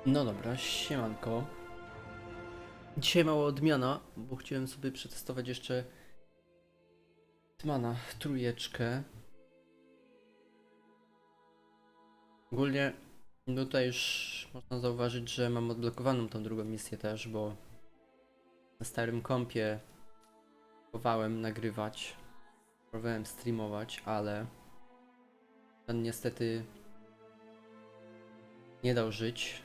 No dobra, siemanko. Dzisiaj mała odmiana, bo chciałem sobie przetestować jeszcze Hitmana trójeczkę. Ogólnie tutaj już można zauważyć, że mam odblokowaną tą drugą misję też, bo na starym kompie próbowałem nagrywać, próbowałem streamować, ale ten niestety nie dał żyć.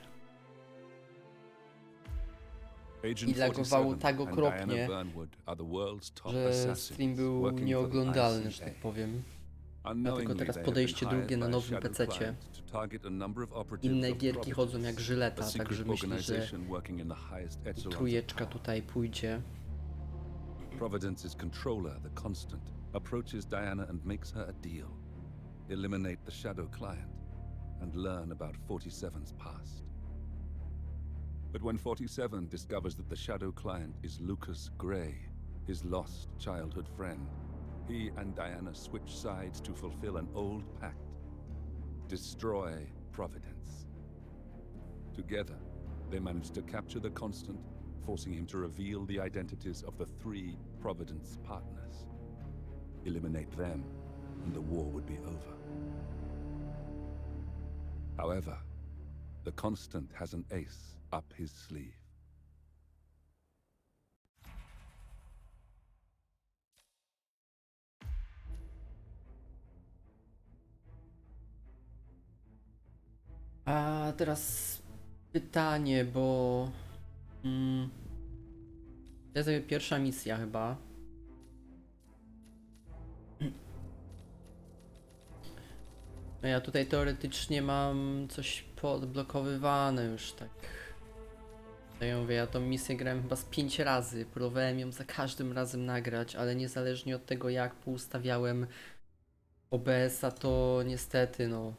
I lagowało tak okropnie, że stream był nieoglądalny, że tak powiem. Dlatego teraz podejście drugie na nowym PC-cie. Inne gierki chodzą jak żyleta, także myślę, że trójeczka tutaj pójdzie. Providence's controller, the Constant, approaches Diana and makes her a deal. Eliminate the Shadow Client and learn about 47's past. But when 47 discovers that the Shadow Client is Lucas Gray, his lost childhood friend, he and Diana switch sides to fulfill an old pact. Destroy Providence. Together, they manage to capture the Constant, forcing him to reveal the identities of the 3 Providence partners. Eliminate them, and the war would be over. However, the Constant has an ace up his sleeve. A teraz pytanie, bo... to jest jakby pierwsza misja chyba. No ja tutaj teoretycznie mam coś poodblokowywane już tak. To ja mówię, ja tą misję grałem chyba z 5 razy. Próbowałem ją za każdym razem nagrać, ale niezależnie od tego jak poustawiałem OBS-a, to niestety no...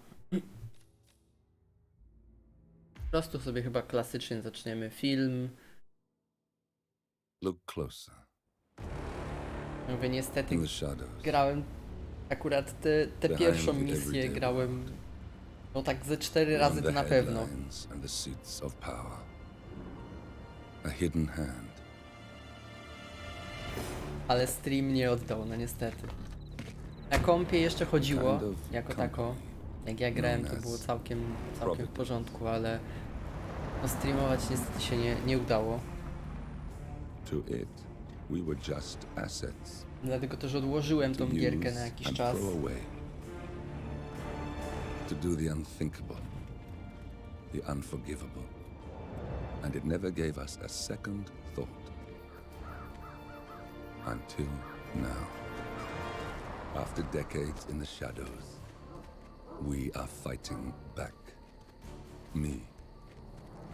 Po prostu sobie chyba klasycznie zaczniemy film. Look closer. Mówię, niestety In the shadows. grałem akurat tę pierwszą misję grałem no tak ze 4 razy to na pewno. And the seats of power. A hidden hand. Ale stream nie oddał, no niestety. Na kompie jeszcze chodziło, jako tako. Jak ja grałem to było całkiem w porządku, ale no streamować niestety się nie udało. To it, we were just assets. Dlatego też odłożyłem tą gierkę na jakiś czas. To do the unthinkable, the unforgivable. And it never gave us a second thought. Until now. After decades in the shadows, we are fighting back. Me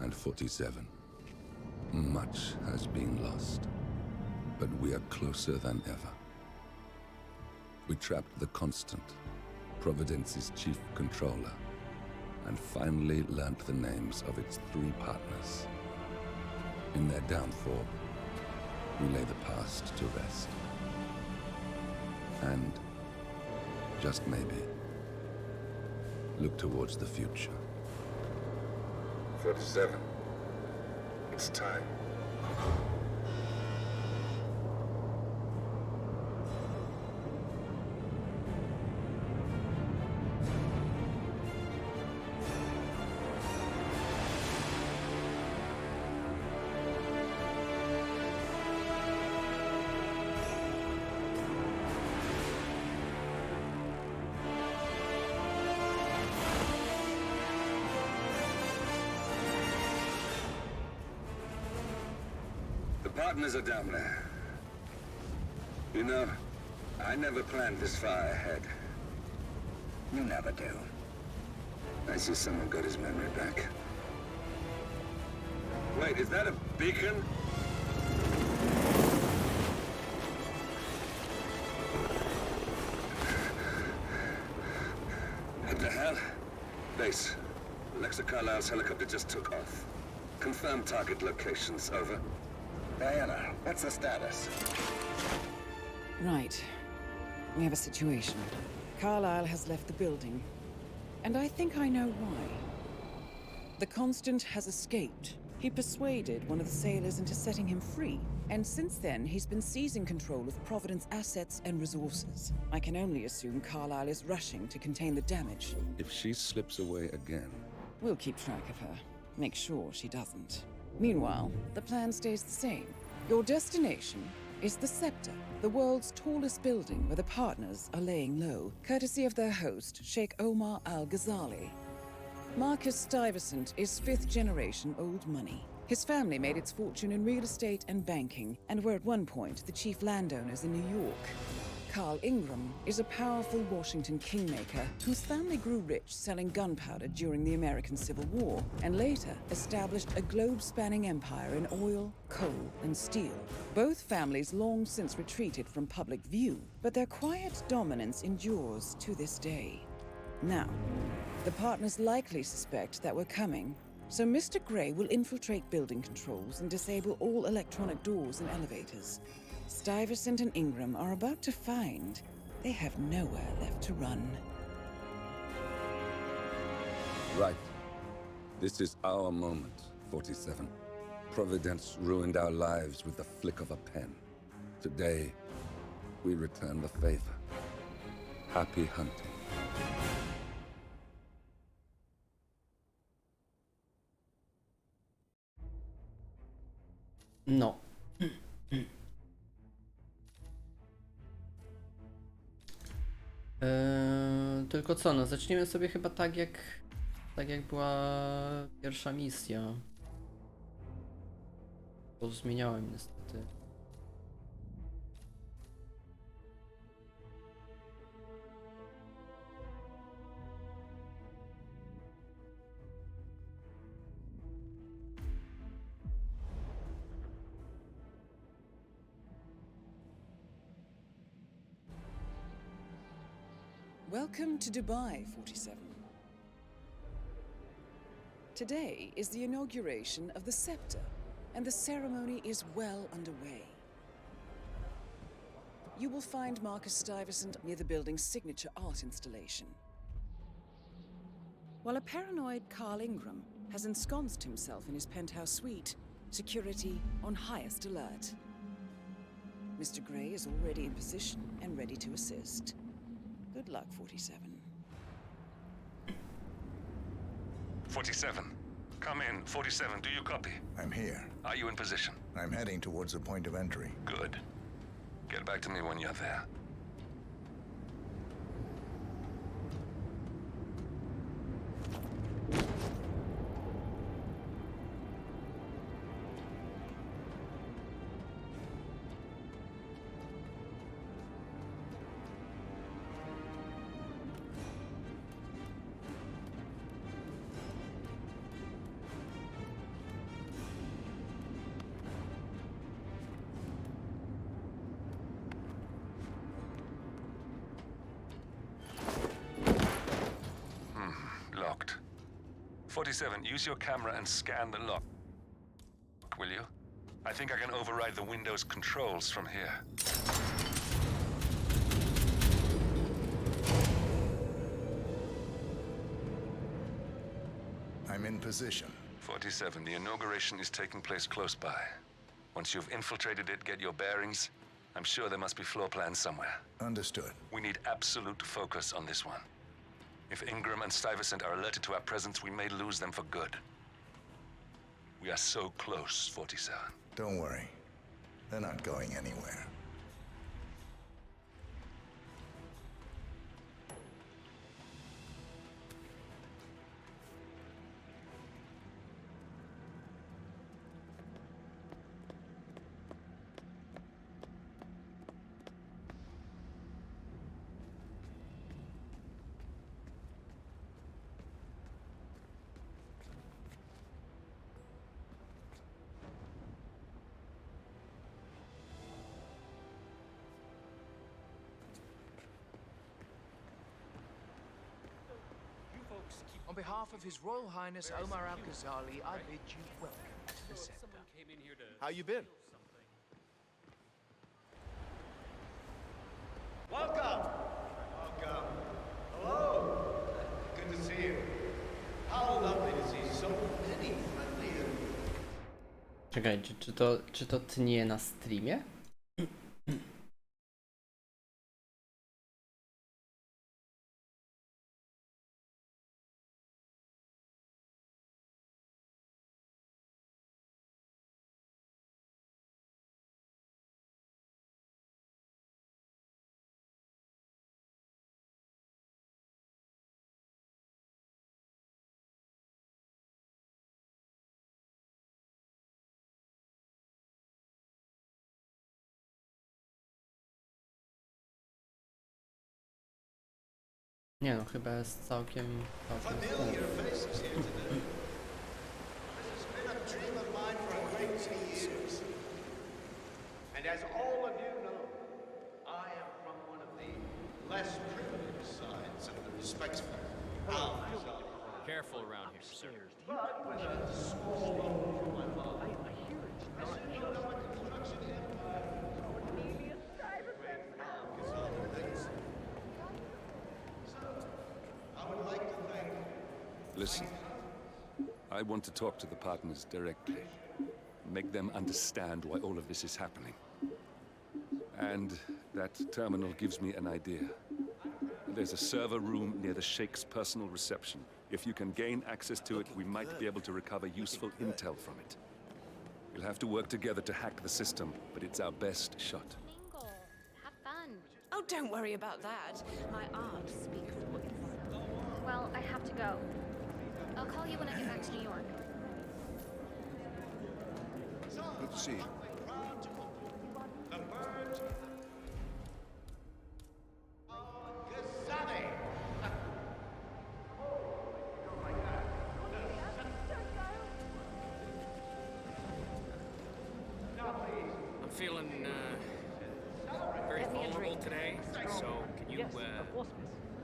and 47. Much has been lost, but we are closer than ever. We trapped the Constant, Providence's chief controller, and finally learnt the names of its 3 partners. In their downfall, we lay the past to rest. And, just maybe, look towards the future. 47. It's time. The partners are down there. You know, I never planned this far ahead. You never do. I see someone got his memory back. Wait, is that a beacon? What the hell? Base. Alexa Carlisle's helicopter just took off. Confirm target locations, over. Diana, what's the status? Right. We have a situation. Carlisle has left the building. And I think I know why. The Constant has escaped. He persuaded one of the sailors into setting him free, and since then he's been seizing control of Providence assets and resources. I can only assume Carlisle is rushing to contain the damage. If she slips away again... We'll keep track of her. Make sure she doesn't. Meanwhile, the plan stays the same. Your destination is the Scepter, the world's tallest building where the partners are laying low, courtesy of their host, Sheikh Omar Al-Ghazali. Marcus Stuyvesant is fifth-generation old money. His family made its fortune in real estate and banking, and were at one point the chief landowners in New York. Carl Ingram is a powerful Washington kingmaker whose family grew rich selling gunpowder during the American Civil War, and later established a globe-spanning empire in oil, coal, and steel. Both families long since retreated from public view, but their quiet dominance endures to this day. Now, the partners likely suspect that we're coming, so Mr. Grey will infiltrate building controls and disable all electronic doors and elevators. Stuyvesant and Ingram are about to find they have nowhere left to run. Right. This is our moment, 47. Providence ruined our lives with the flick of a pen. Today, we return the favor. Happy hunting. No. Tylko co, no zaczniemy sobie chyba tak jak była pierwsza misja. Bo zmieniałem niestety. Welcome to Dubai, 47. Today is the inauguration of the Scepter, and the ceremony is well underway. You will find Marcus Stuyvesant near the building's signature art installation, while a paranoid Carl Ingram has ensconced himself in his penthouse suite, security on highest alert. Mr. Grey is already in position and ready to assist. Good luck, 47. 47. Come in. 47, do you copy? I'm here. Are you in position? I'm heading towards the point of entry. Good. Get back to me when you're there. Locked. 47, use your camera and scan the lock, will you? I think I can override the Windows controls from here. I'm in position. 47, the inauguration is taking place close by. Once you've infiltrated it, get your bearings. I'm sure there must be floor plans somewhere. Understood. We need absolute focus on this one. If Ingram and Stuyvesant are alerted to our presence, we may lose them for good. We are so close, 47. Don't worry. They're not going anywhere. On behalf of His Royal Highness Omar Al-Ghazali, I bid you welcome to the Scepter. How you been? Welcome! Welcome. Hello! Good to see you. How lovely to see so Czekajcie, czy to tnie na streamie? Nie no, chyba jest całkiem spoko. And as all of you know, I am from one of the less privileged sides of the respectful. Careful around here, sir. But with a small from my father, I soon built up a construction empire. So, I would like to thank Listen, I want to talk to the partners directly. Make them understand why all of this is happening. And that terminal gives me an idea. There's a server room near the Sheikh's personal reception. If you can gain access to it, we might be able to recover useful intel from it. We'll have to work together to hack the system, but it's our best shot. Mingle. Have fun. Oh, don't worry about that. My art speaks for itself. Well, I have to go. I'll call you when I get back to New York. Good to see you. the birds Gazali. I'm feeling very vulnerable today, so can you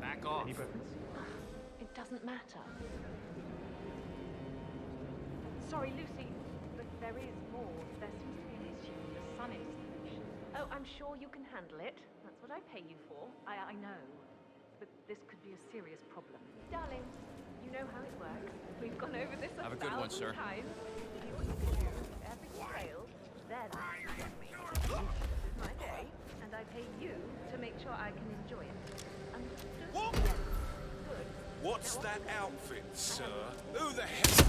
back off? It doesn't matter. Sorry, Lucy, but there is more. There seems to be an issue with the sun installation. Oh, I'm sure you can handle it. That's what I pay you for. I know. But this could be a serious problem. Darling, you know how it works. We've gone over this Have a good one, sir. times. See what you can do. If every fails, then you get me. This is my day, and I pay you to make sure I can enjoy it. Understood? What? Good. What's that outfit, sir? Who the hell?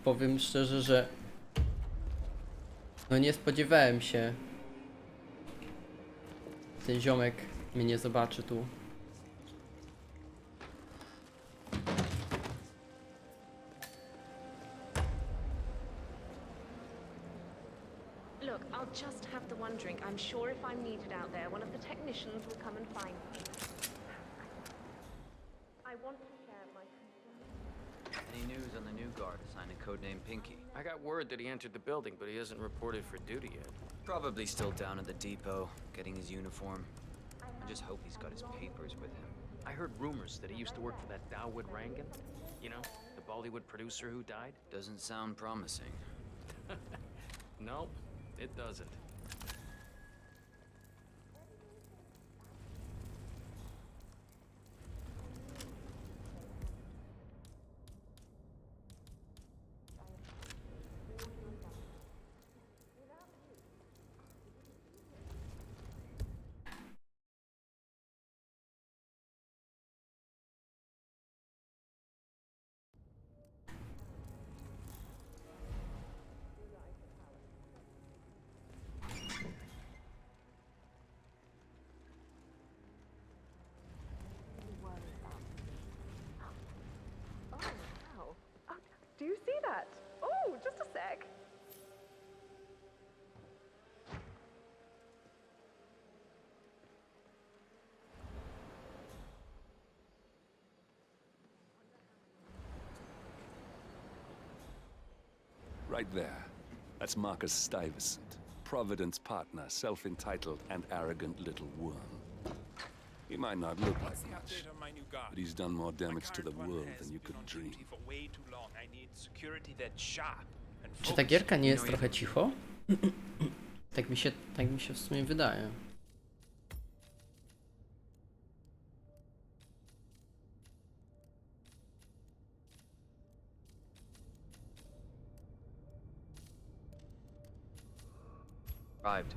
Powiem szczerze, że no nie spodziewałem się. Ten ziomek mnie nie zobaczy tu. Look, I'll just have the one drink. I'm sure if I'm needed out there, one of the technicians will come and find me. I want to share my concern. Any news on the new guard assigned to codename Pinky? I got word that he entered the building, but he hasn't reported for duty yet. Probably still down at the depot, getting his uniform. I just hope he's got his papers with him. I heard rumors that he used to work for that Dawood Rangan. You know, the Bollywood producer who died? Doesn't sound promising. No, it doesn't. Oh, wow. Oh, do you see that? Oh, just a sec. Right there. That's Marcus Stuyvesant, Providence partner, self-entitled and arrogant little worm. He might not look like much, but he's done more damage to the world than you could dream. Czy ta gierka nie jest trochę cicho? Tak mi się w sumie wydaje. Arrived.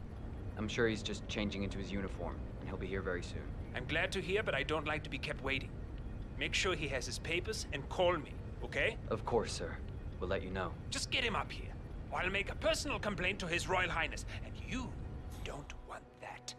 I'm sure he's just changing into his uniform, and he'll be here very soon. I'm glad to hear, but I don't like to be kept waiting. Make sure he has his papers and call me, okay? Of course, sir. We'll let you know. Just get him up here, or I'll make a personal complaint to His Royal Highness, and you don't want that.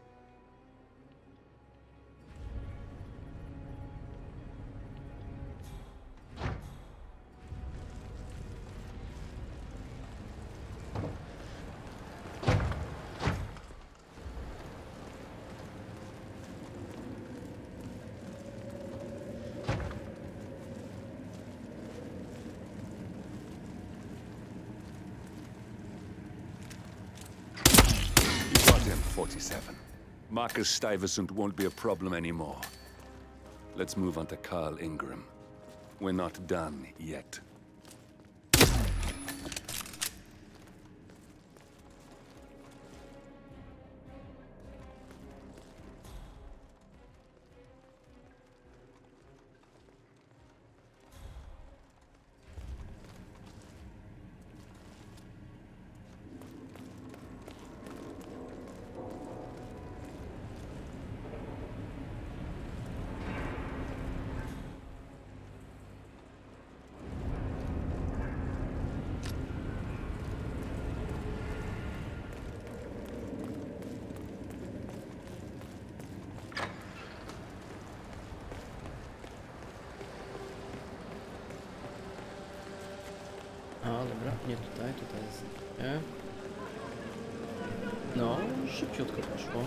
Got him, 47. Marcus Stuyvesant won't be a problem anymore. Let's move on to Carl Ingram. We're not done yet. A, dobra, nie tutaj, tutaj jest. Nie. No, szybciutko poszło.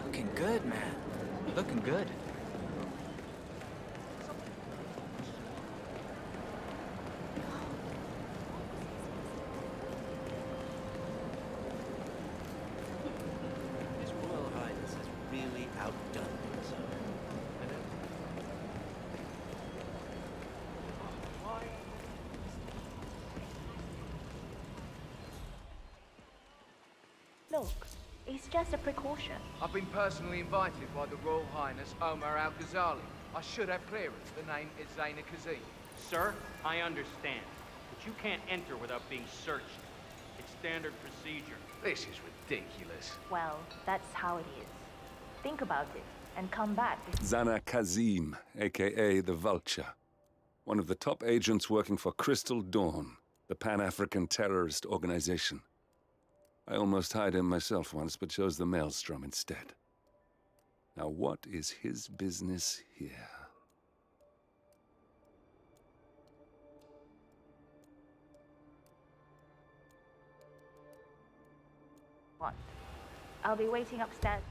Looking good, man. Looking good. His Royal Highness has really outdone himself. Look, it's just a precaution. I've been personally invited by the Royal Highness Omar Al-Ghazali. I should have clearance. The name is Zaina Kazim. Sir, I understand, but you can't enter without being searched. It's standard procedure. This is ridiculous. Well, that's how it is. Think about it and come back. Zana Kazim, aka the Vulture. One of the top agents working for Crystal Dawn, the Pan-African terrorist organization. I almost hired him myself once, but chose the Maelstrom instead. Now what is his business here? What? I'll be waiting upstairs.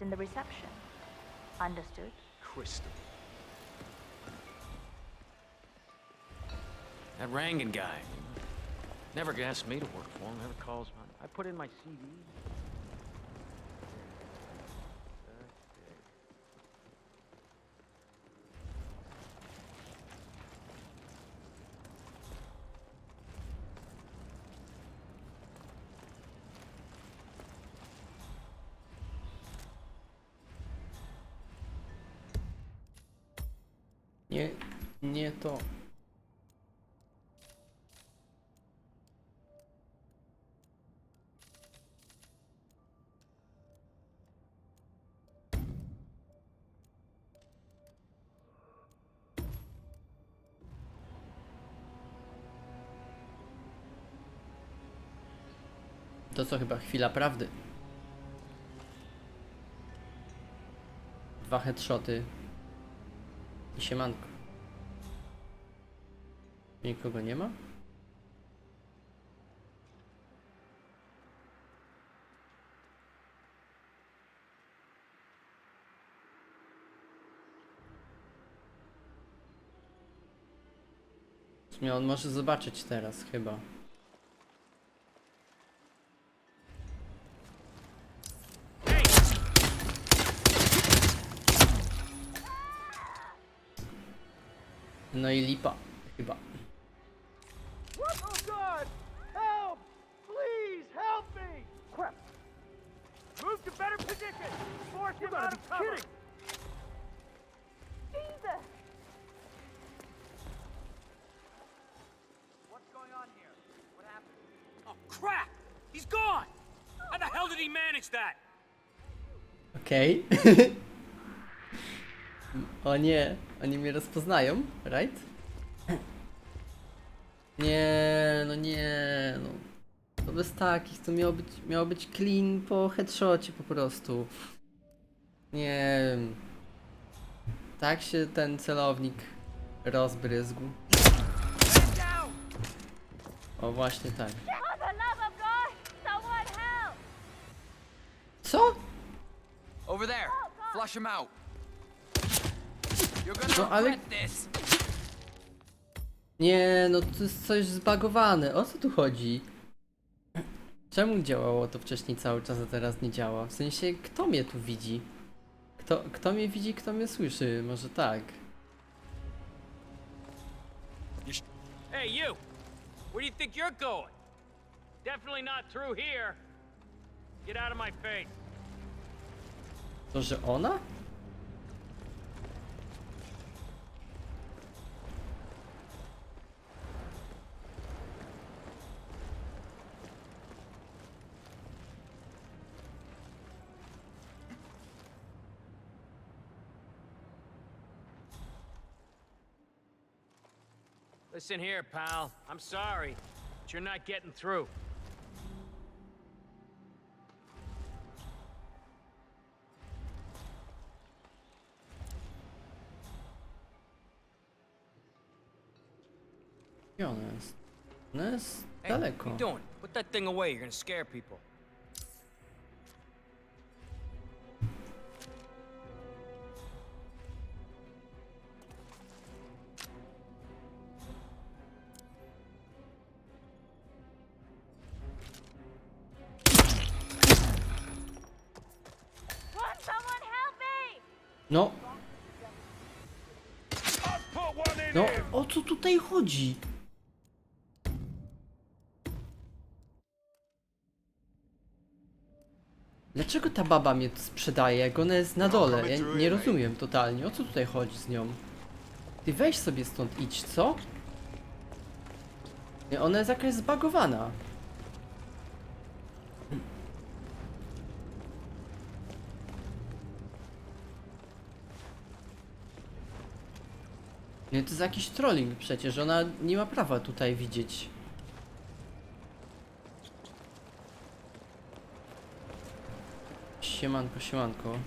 In the reception. Understood? Crystal. That Rangan guy. Never asked me to work for him, never calls me. I put in my CV. Nie to. To co, chyba chwila prawdy. 2 headshoty i siemanko. Nikogo nie ma? W sumie on może zobaczyć teraz chyba. No i lipa, chyba. What? Oh God! Help! Please help me! Crap! Move to better position. Force him out of cover. Jesus! What's going on here? What happened? Oh, crap! He's gone! How the hell did he manage that? Okej. O nie, oni mnie rozpoznają, right? Nie, no. To bez takich, to miało być clean po headshocie po prostu. Nie wiem. Tak się ten celownik rozbryzgł. O, właśnie tak. Co? Over there. Flush him out. No ale... Nie, no to jest coś zbagowane. O co tu chodzi? Czemu działało to wcześniej cały czas, a teraz nie działa? W sensie, kto mnie tu widzi? Kto mnie widzi, kto mnie słyszy? Może tak. Hey, you! Where do you think you're going? Definitely not through here. Get out of my face. To, że ona? Listen here, pal. I'm sorry, but you're not getting through. Gdzie ona jest? Ona jest Hey, daleko. what you doing? Put that thing away. You're gonna scare people. No. No, o co tutaj chodzi? Dlaczego ta baba mnie tu sprzedaje, jak ona jest na dole? Ja nie rozumiem totalnie, o co tutaj chodzi z nią? Ty weź sobie stąd idź, co? Nie, ona jest jakaś zbagowana. Nie, to jest jakiś trolling przecież, ona nie ma prawa tutaj widzieć. Siemanko, siemanko.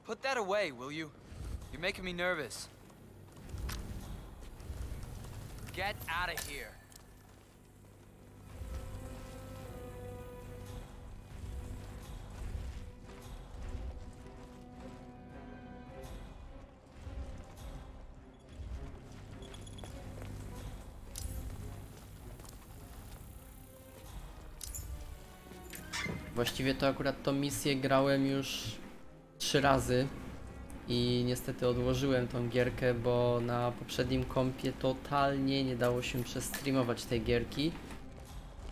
Put that away, will you? You're making me nervous. Get out of here. Właściwie to akurat tą misję grałem już 3 razy i niestety odłożyłem tą gierkę, bo na poprzednim kompie totalnie nie dało się przestreamować tej gierki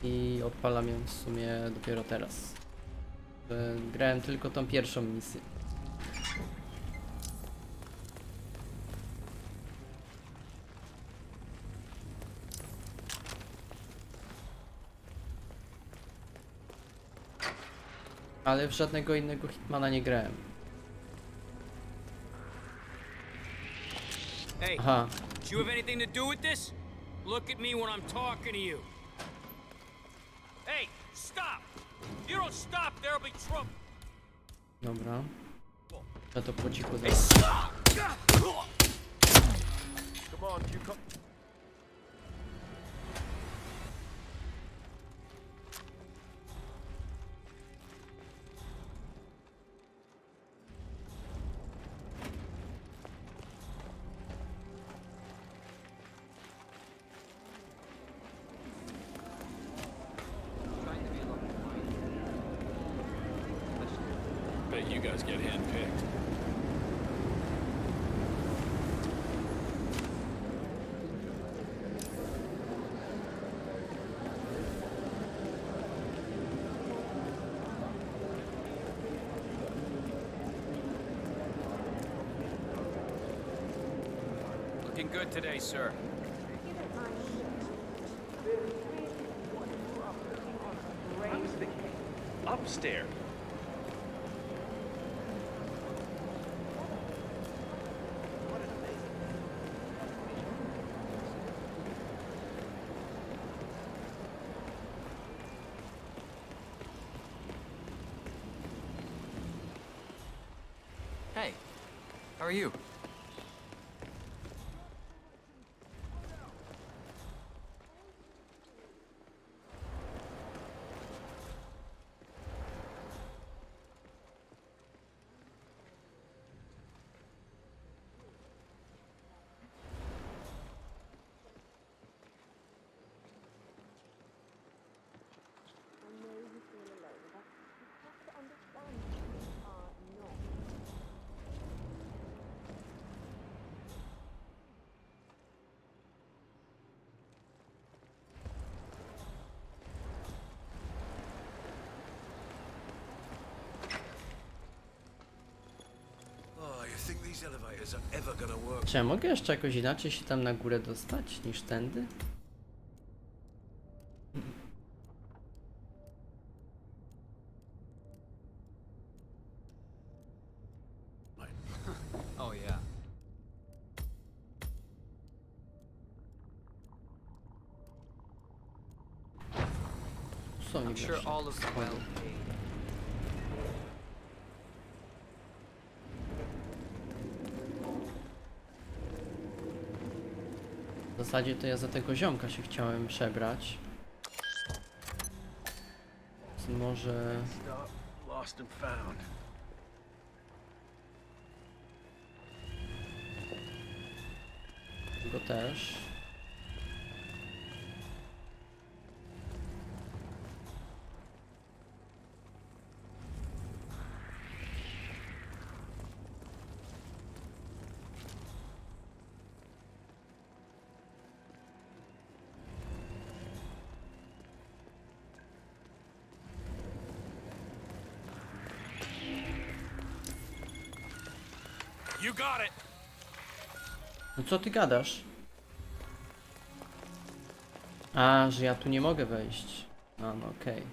i odpalam ją w sumie dopiero teraz. Grałem tylko tą pierwszą misję. Ale w żadnego innego Hitmana nie grałem. Hey, Aha. do you have anything to do with this? Look at me when I'm talking to you. Hey, stop! If you don't stop, there'll be trouble. Dobra. Ja to po cichu Come on, you Bet you guys get handpicked. Looking good today, sir. I was thinking upstairs. Hey, how are you? Czy ja mogę jeszcze jakoś inaczej się tam na górę dostać niż tędy? Oh yeah. Są I'm sure widoczne all of the schody. well-paid. W zasadzie to ja za tego ziomka się chciałem przebrać. Więc może... Lost and found. go też. You got it. No co ty gadasz? A, że ja tu nie mogę wejść. A, no okej.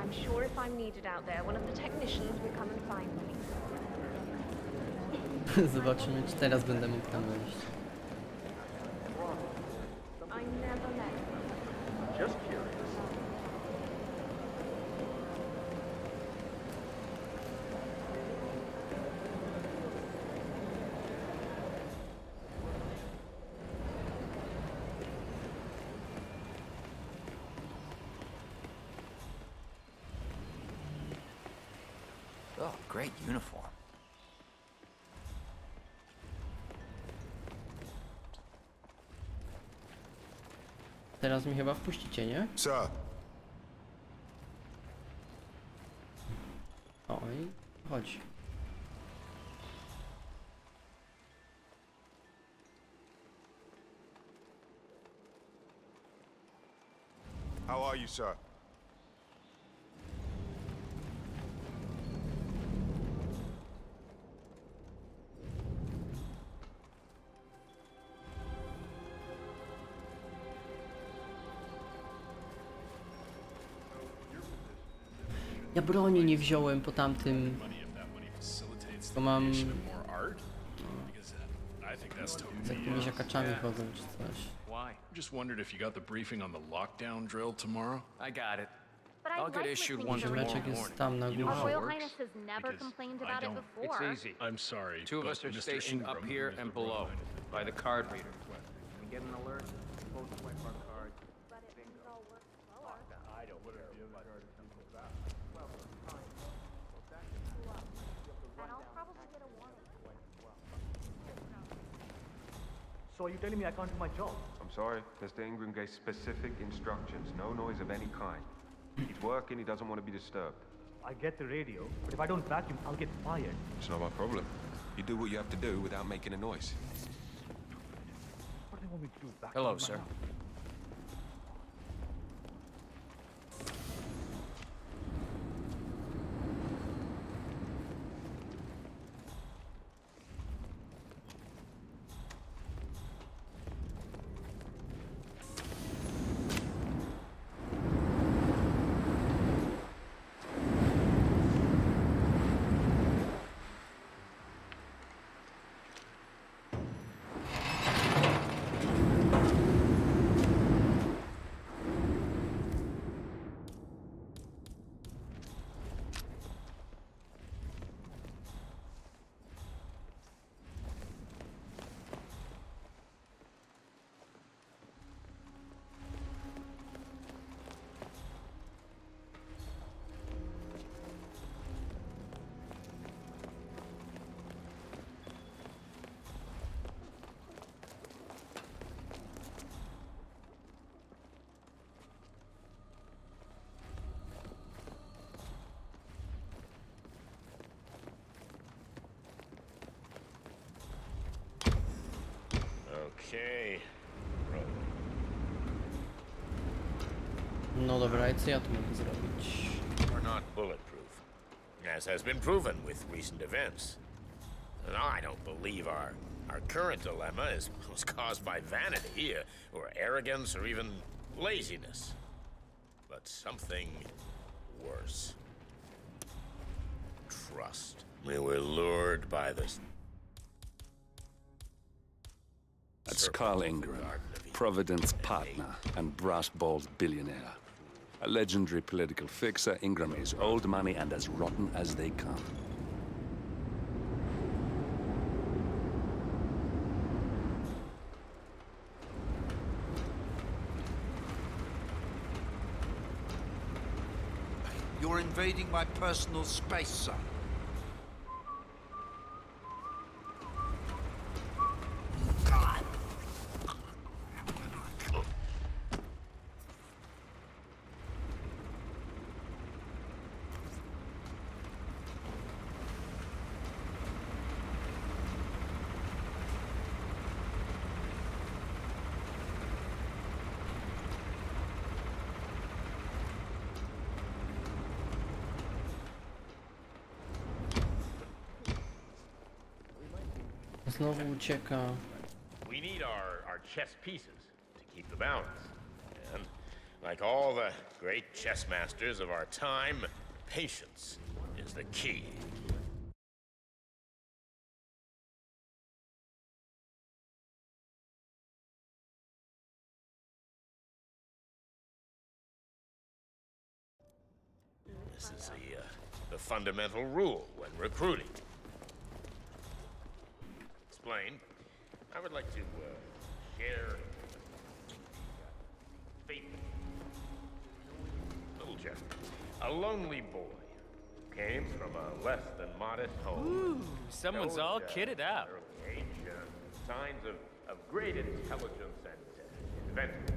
I'm sure if I'm needed out there, one of the technicians will come and find me. Zobaczymy, czy teraz będę mógł tam wejść. I never met him. Just curious. Oh, great uniform. Teraz mi chyba wpuścicie, nie? Sir. Oj, chodź. are you, sir? Ja broni nie wziąłem po tamtym. To mam... Z jakimiś akaczami chodzą czy coś. Why? Just wondered if you got the briefing on the lockdown drill tomorrow. I got it. But I'll I'd get like issued listening one to tomorrow Ziomeczek radio. jest tam na You know górze. how Our it Royal works? Highness has never Because complained I about it don't. before. It's easy. I'm sorry. Two of but us are Mr. stationed Ingram, up here who is and the Royal below, Highness, by the card reader. We get an alert, both swipe our cards. But it means all work slower. I don't care. And I'll probably get a warning. So are you telling me I can't do my job? I'm sorry, Mr. Ingram gave specific instructions. No noise of any kind. He's working, he doesn't want to be disturbed. I get the radio, but if I don't vacuum, I'll get fired. It's not my problem. You do what you have to do without making a noise. What do they want me to do? Vacuum Hello, my sir. house? Okay. No dobra, i co ja tu mogę zrobić? We're not bulletproof, as has been proven with recent events. And I don't believe our current dilemma was caused by vanity, or arrogance, or even laziness. But something worse. Trust. We were lured by this. That's Carl Ingram, Providence partner and brass-balled billionaire. A legendary political fixer, Ingram is old money and as rotten as they come. You're invading my personal space, son. Znowu ucieka. We need our chess pieces to keep the balance. And like all the great chess masters of our time, patience is the key. This is the fundamental rule when recruiting. Explain. I would like to share faith. Little Jeff, a lonely boy, came from a less than modest home. Ooh, someone's all kitted out. Early age, signs of great intelligence and invention.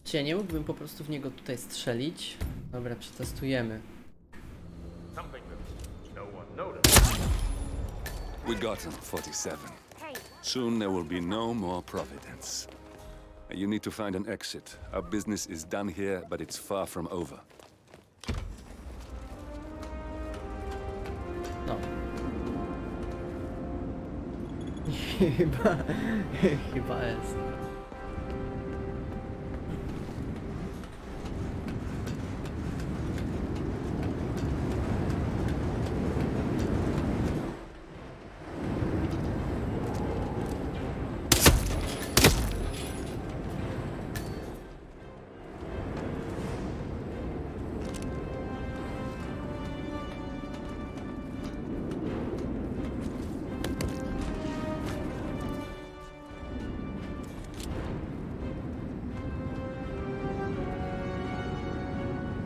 Czy ja nie mógłbym po prostu w niego tutaj strzelić? Dobra, przetestujemy. Something that no one noticed. We got him, 47. Soon there will be no more Providence. You need to find an exit. Our business is done here, but it's far from over. No. Chyba jest.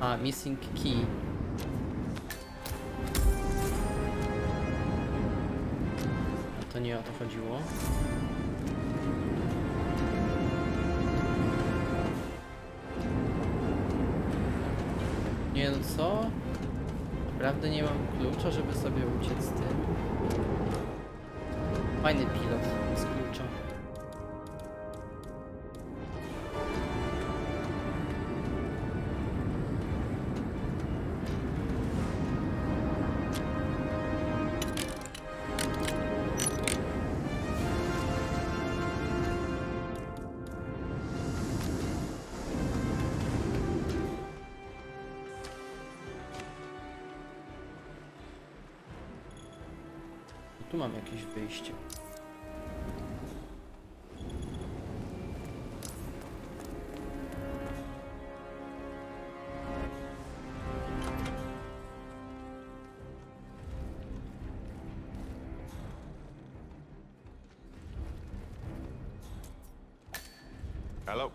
A, missing key. A to nie o to chodziło. Nie no co? Naprawdę nie mam klucza, żeby sobie uciec z tym. Fajny pilot z klucza. Tu mam jakieś wyjście. Hello.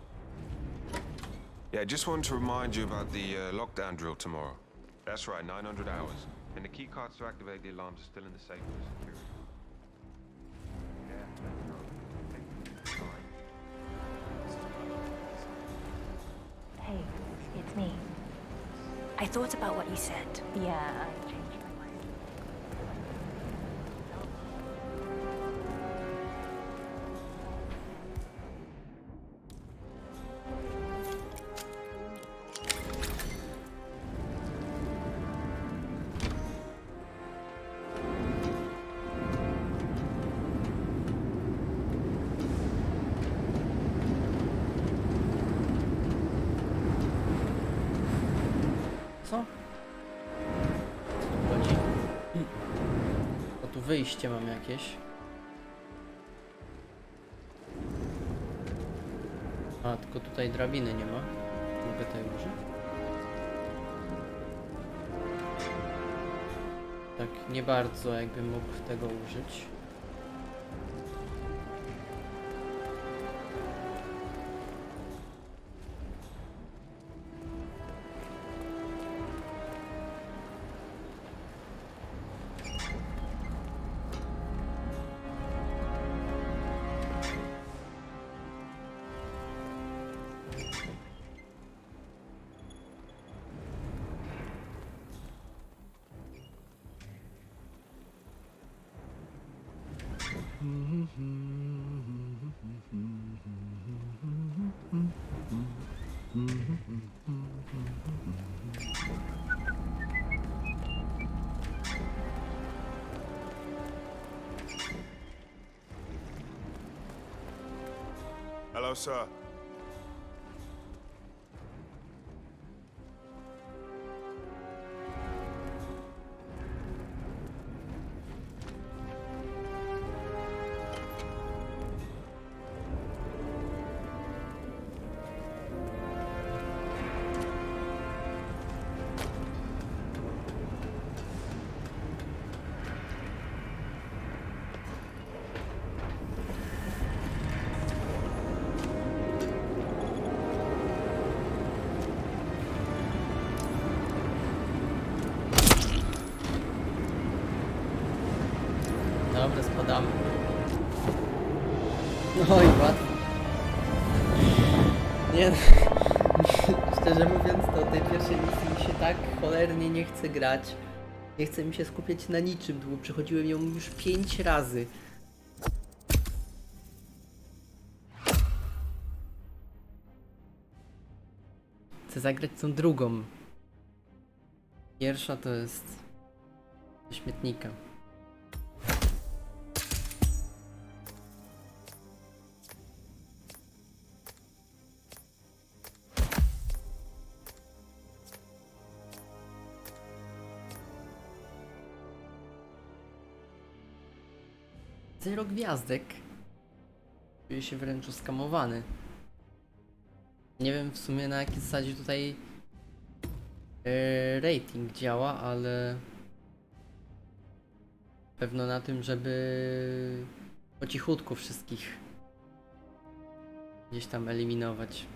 Yeah, just wanted to remind you about the lockdown drill tomorrow. That's right, 900 hours. And the key cards to activate the alarms are still in the safe for security. Hey, it's me. I thought about what you said. Yeah, I changed my mind. Co? Co tu chodzi? O, tu wyjście mam jakieś. A, tylko tutaj drabiny nie ma. Mogę tej użyć? Tak, nie bardzo jakbym mógł tego użyć. Hello, sir. Dobra, spadamy. Oj, łatwo. Nie, szczerze mówiąc, to tej pierwszej misji mi się tak cholernie nie chce grać. Nie chce mi się skupiać na niczym, bo przechodziłem ją już 5 razy. Chcę zagrać tą drugą. Pierwsza to jest do śmietnika. Zero gwiazdek. Czuję się wręcz oskamowany. Nie wiem w sumie na jakiej zasadzie tutaj rating działa, ale pewno na tym, żeby po cichutku wszystkich gdzieś tam eliminować.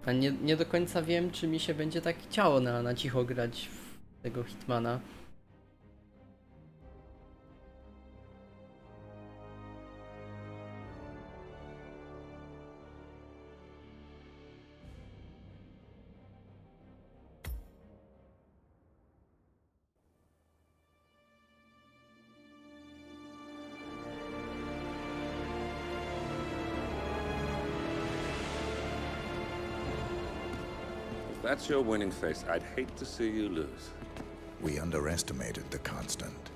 A nie do końca wiem, czy mi się będzie tak chciało na cicho grać w tego Hitmana. If that's your winning face, I'd hate to see you lose. We underestimated the Constant.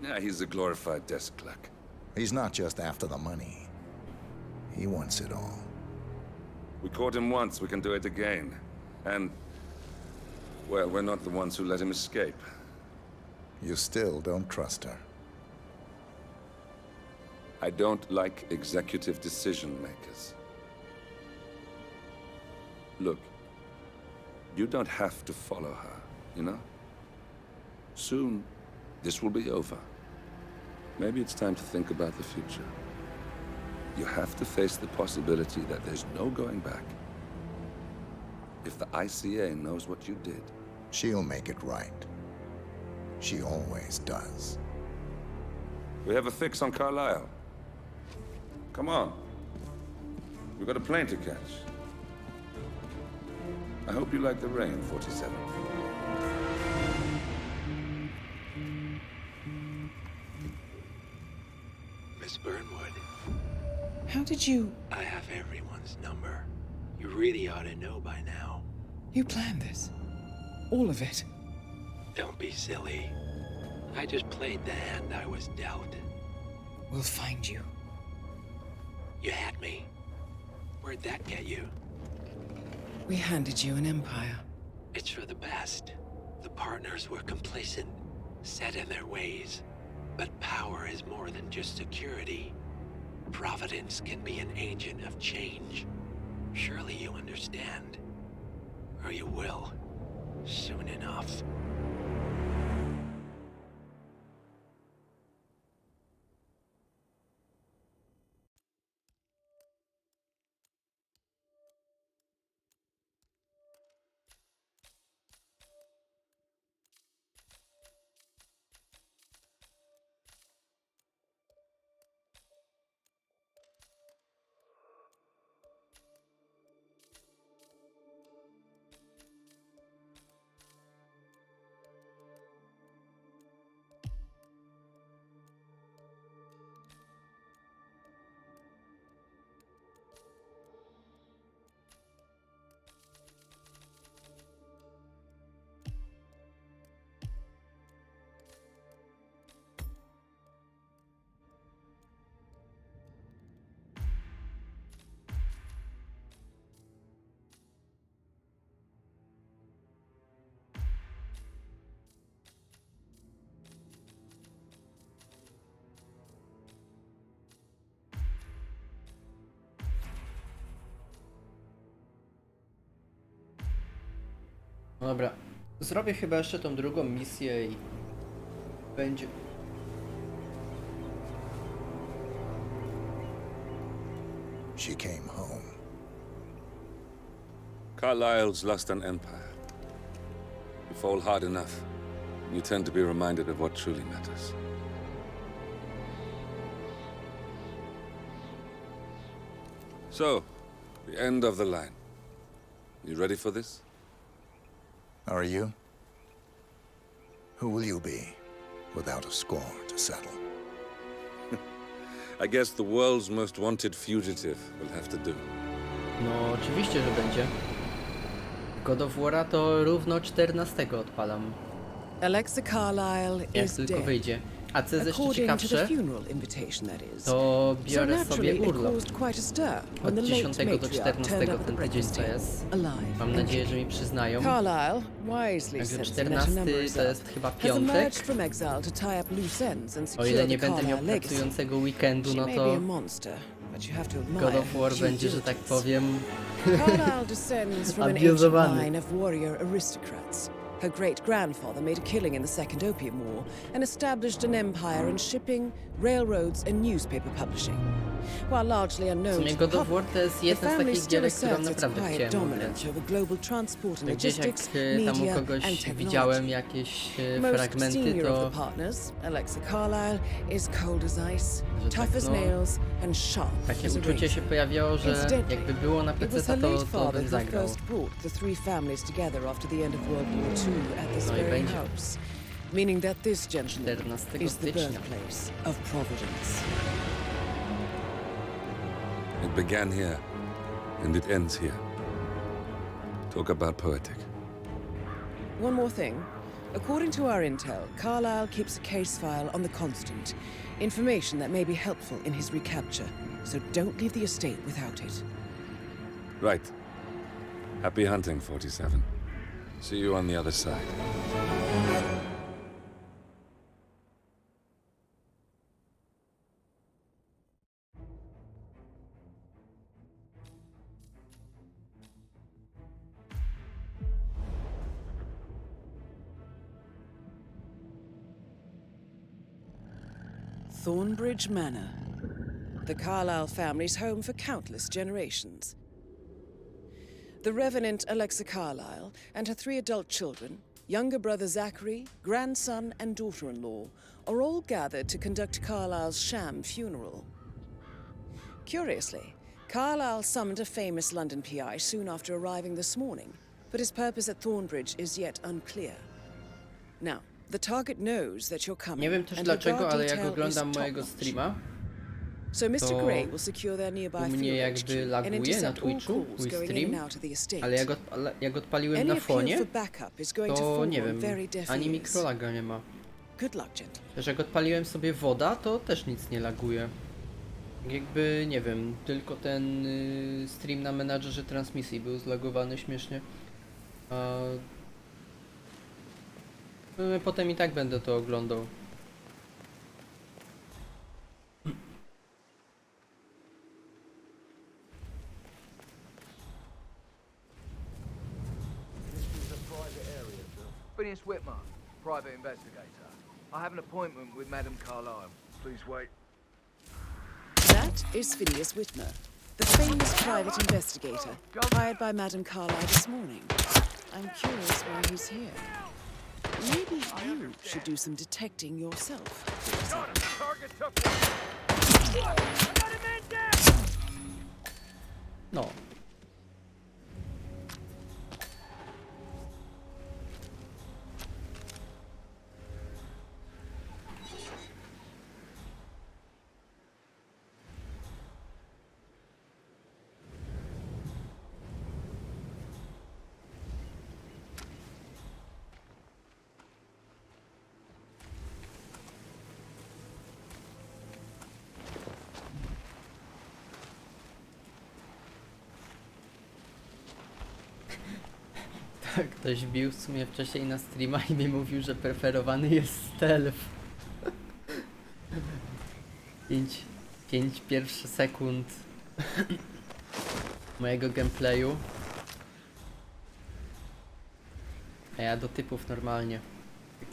Yeah, he's a glorified desk clerk. He's not just after the money. He wants it all. We caught him once, we can do it again. And, well, we're not the ones who let him escape. You still don't trust her. I don't like executive decision makers. Look, you don't have to follow her, you know? Soon, this will be over. Maybe it's time to think about the future. You have to face the possibility that there's no going back. If the ICA knows what you did... She'll make it right. She always does. We have a fix on Carlisle. Come on. We've got a plane to catch. I hope you like the rain, 47. Miss Burnwood. How did you... I have everyone's number. You really ought to know by now. You planned this? All of it? Don't be silly. I just played the hand I was dealt. We'll find you. You had me. Where'd that get you? We handed you an empire. It's for the best. The partners were complacent, set in their ways. But power is more than just security. Providence can be an agent of change. Surely you understand. Or you will. Soon enough. Dobra, zrobię chyba jeszcze tą drugą misję i będzie. She came home. Carlisle's lost an empire. You fall hard enough, you tend to be reminded of what truly matters. So, the end of the line. You ready for this? Are you? Who will you be, without a score to settle? I guess the world's most wanted fugitive will have to do. No, oczywiście, że będzie. God of War'a to równo 14 odpalam. Alexa Carlyle Jak is tylko dead. wyjdzie. A co jest jeszcze According to the ciekawsze, funeral invitation, that is. to So biorę sobie naturally, it urlop. caused quite a stir when the Od late 10 do matriarch 14 turned up at the ten tydzień breakfast to table, jest. alive Mam and nadzieję, że kicking. mi przyznają. Carlyle, wisely Także sensing that a 14 number is to up, jest chyba has piątek. emerged from exile to tie up loose ends and O secure ile the nie będę miał Carlyle legacy. pracującego weekendu, She no may to be a monster, but you have to admire God of War her będzie, due że tak diligence. powiem, Carlyle descends from an ancient abuzowany. line of warrior aristocrats. Her great-grandfather made a killing in the Second Opium War and established an empire in shipping, railroads, and newspaper publishing. While largely w unknown sumie to God the of War public, to jest the jedna z family takich still gierek, którą asserts its naprawdę quiet chciałem dominance ograć. over global transport and Gdzieś jak logistics, tam u media, kogoś and technology. widziałem jakieś Most fragmenty, senior of to the partners, Alexa Carlyle, is cold as ice, że tough tak, as no, nails, and sharp takie as a uczucie się razor. pojawiało, że Incidentally, jakby było na it was PC, her to late bym father who zagrał. first brought the three families together after the end of World War II at this No i very będzie. house, meaning that this gentleman 14 is the stycznia. birthplace of Providence. It began here, and it ends here. Talk about poetic. One more thing. According to our intel, Carlyle keeps a case file on the Constant. Information that may be helpful in his recapture. So don't leave the estate without it. Right. Happy hunting, 47. See you on the other side. Thornbridge Manor. The Carlyle family's home for countless generations. The Revenant Alexa Carlyle and her 3 adult children, younger brother Zachary, grandson, and daughter-in-law, are all gathered to conduct Carlyle's sham funeral. Curiously, Carlyle summoned a famous London PI soon after arriving this morning, but his purpose at Thornbridge is yet unclear. Now, the target knows that you're coming. Nie wiem też and dlaczego, your guard ale jak detail oglądam is mojego top-notch. streama, So Mr. to Gray will secure their nearby u mnie fuel jakby HQ and laguje na intercept all Twitchu calls mój going in stream, and out of the estate. ale jak odpaliłem Any na appeal fonie, for backup is going to to fall nie on wiem, very deaf ani ears. mikrolaga nie ma. Good luck, gentlemen. Też jak odpaliłem sobie woda, to też nic nie laguje. Jakby, nie wiem, tylko ten stream na menadżerze transmisji był zlagowany śmiesznie. A potem i tak będę to oglądał. Phineas Whitmer, private investigator. I have an appointment with Madame Carlyle. Please wait. That is Phineas Whitmer, the famous private investigator hired by Madame Carlyle this morning. I'm curious why he's here. Maybe you should do some detecting yourself. Target took one. I got a man down! No. Ktoś bił w sumie wcześniej na streama i mi mówił, że preferowany jest stealth. 5 pierwszych sekund mojego gameplayu. A ja do typów normalnie. Tak.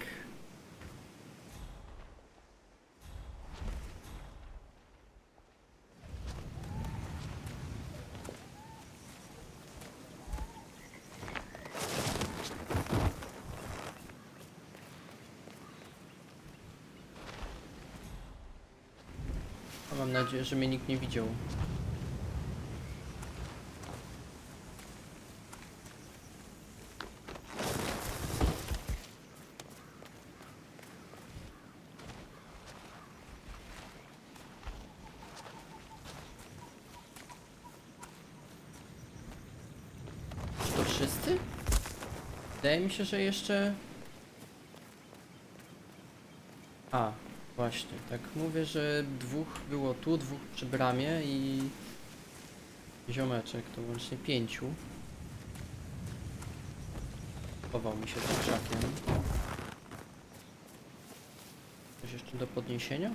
Mam nadzieję, że mnie nikt nie widział. To wszyscy? Wydaje mi się, że jeszcze... A, właśnie, tak mówię, że dwóch było tu, dwóch przy bramie i... ziomeczek, to łącznie 5. Chował mi się za krzakiem. Coś jeszcze do podniesienia?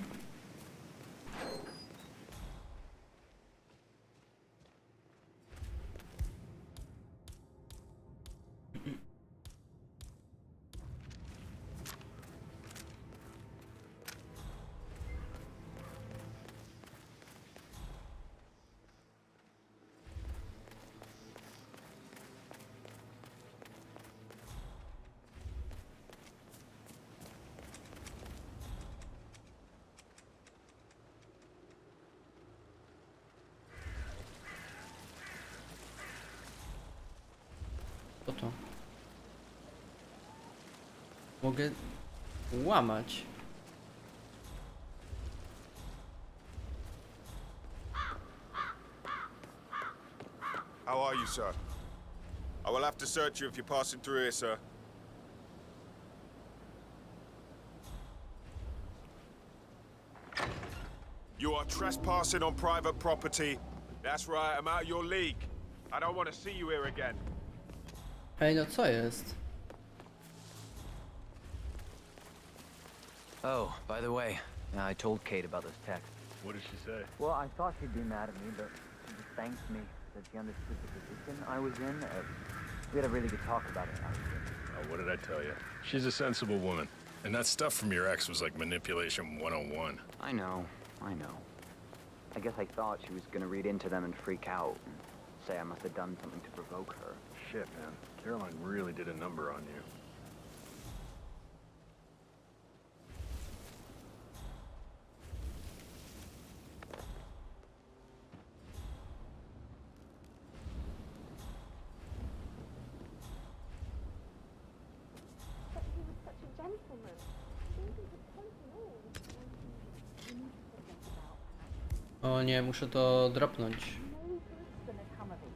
Co to? Mogę łamać. How are you, sir? I will have to search you if you're passing through here, sir. You are trespassing on private property. That's right, I'm out of your league. I don't want to see you here again. Ej, no co jest? Oh, by the way, I told Kate about this text. What did she say? Well, I thought she'd be mad at me, but she just thanked me that she understood the position I was in. We had a really good talk about it after. Oh, what did I tell you? She's a sensible woman. And that stuff from your ex was like manipulation 101. I know. I guess I thought she was gonna read into them and freak out and say I must have done something to provoke her. Shit, man. Caroline really did a number on you. But he was such a gentleman. Things he could point and all. We need to forget about her. O nie, muszę to dropnąć. No good's gonna come of it.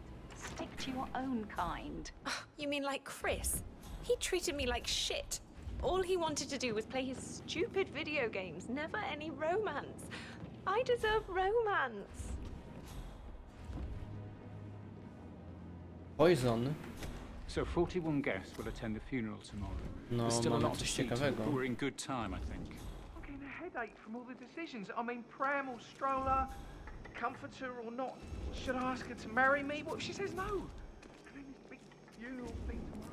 Stick to your own kind. You mean like Chris? He treated me like shit. All he wanted to do was play his stupid video games, never any romance. I deserve romance. Poison? So 41 guests will attend the funeral tomorrow. No, There's still a mamy lot to coś see to, ciekawego. but we're in good time, I think. I'm getting a headache from all the decisions. I mean, pram or stroller, comforter or not. Should I ask her to marry me? What if she says no? And then this big funeral thing tomorrow.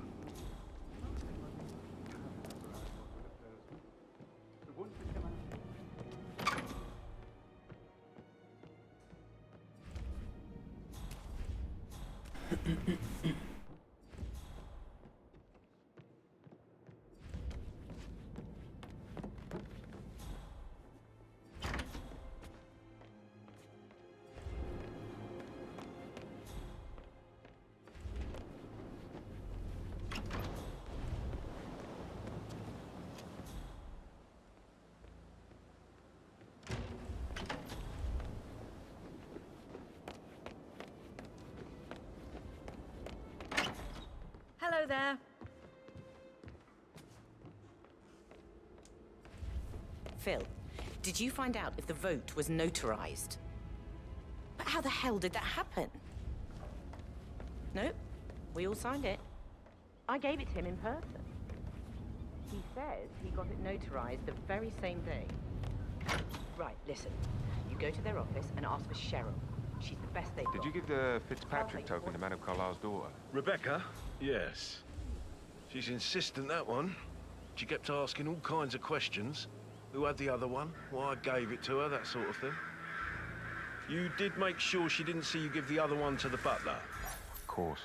Hello there. Phil, did you find out if the vote was notarized? But how the hell did that happen? Nope. We all signed it. I gave it to him in person. He says he got it notarized the very same day. Right, listen. You go to their office and ask for Cheryl. She's the best they've got. Did you give the Fitzpatrick token to Madame Carlisle's daughter? Rebecca? Yes. She's insistent, that one. She kept asking all kinds of questions. Who had the other one? Why I gave it to her, that sort of thing. You did make sure she didn't see you give the other one to the butler? Of course.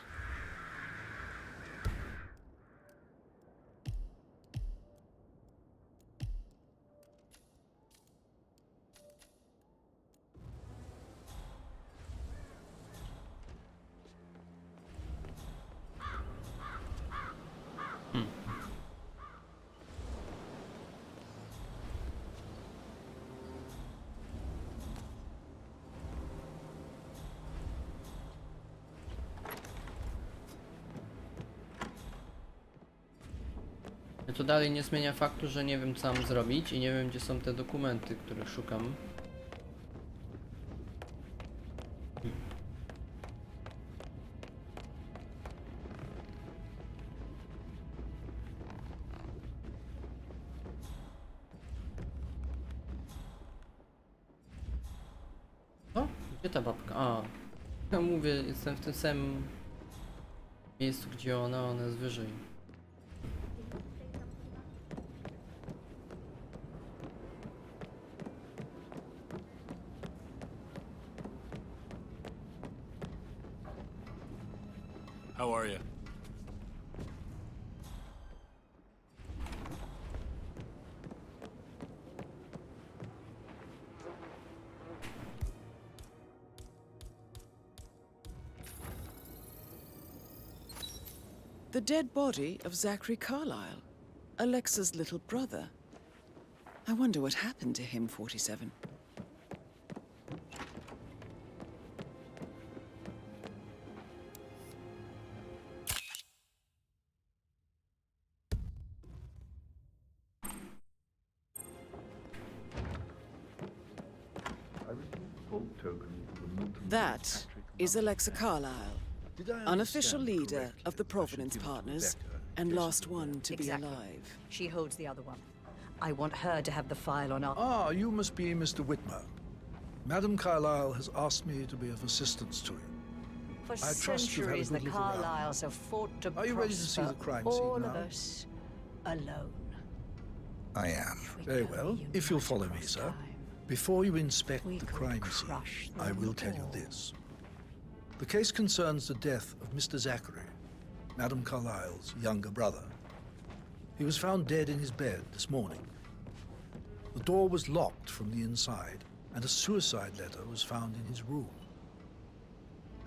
to dalej nie zmienia faktu, że nie wiem co mam zrobić i nie wiem gdzie są te dokumenty, których szukam. O, gdzie ta babka? A, ja mówię, jestem w tym samym miejscu gdzie ona jest wyżej. How are you? The dead body of Zachary Carlyle, Alexa's little brother. I wonder what happened to him, 47. That is Alexa Carlyle, unofficial leader of the Providence Partners, and last one to be alive. She holds the other one. I want her to have the file on our... Ah, you must be Mr. Whitmer. Madam Carlyle has asked me to be of assistance to you. For I trust you've had a centuries, the good look around. Carlyles have fought to Are you ready to see the crime scene all now? of us alone. I am. Very well. If you'll follow me, sir. Before you inspect the crime scene, I will tell you this. The case concerns the death of Mr. Zachary, Madam Carlyle's younger brother. He was found dead in his bed this morning. The door was locked from the inside, and a suicide letter was found in his room.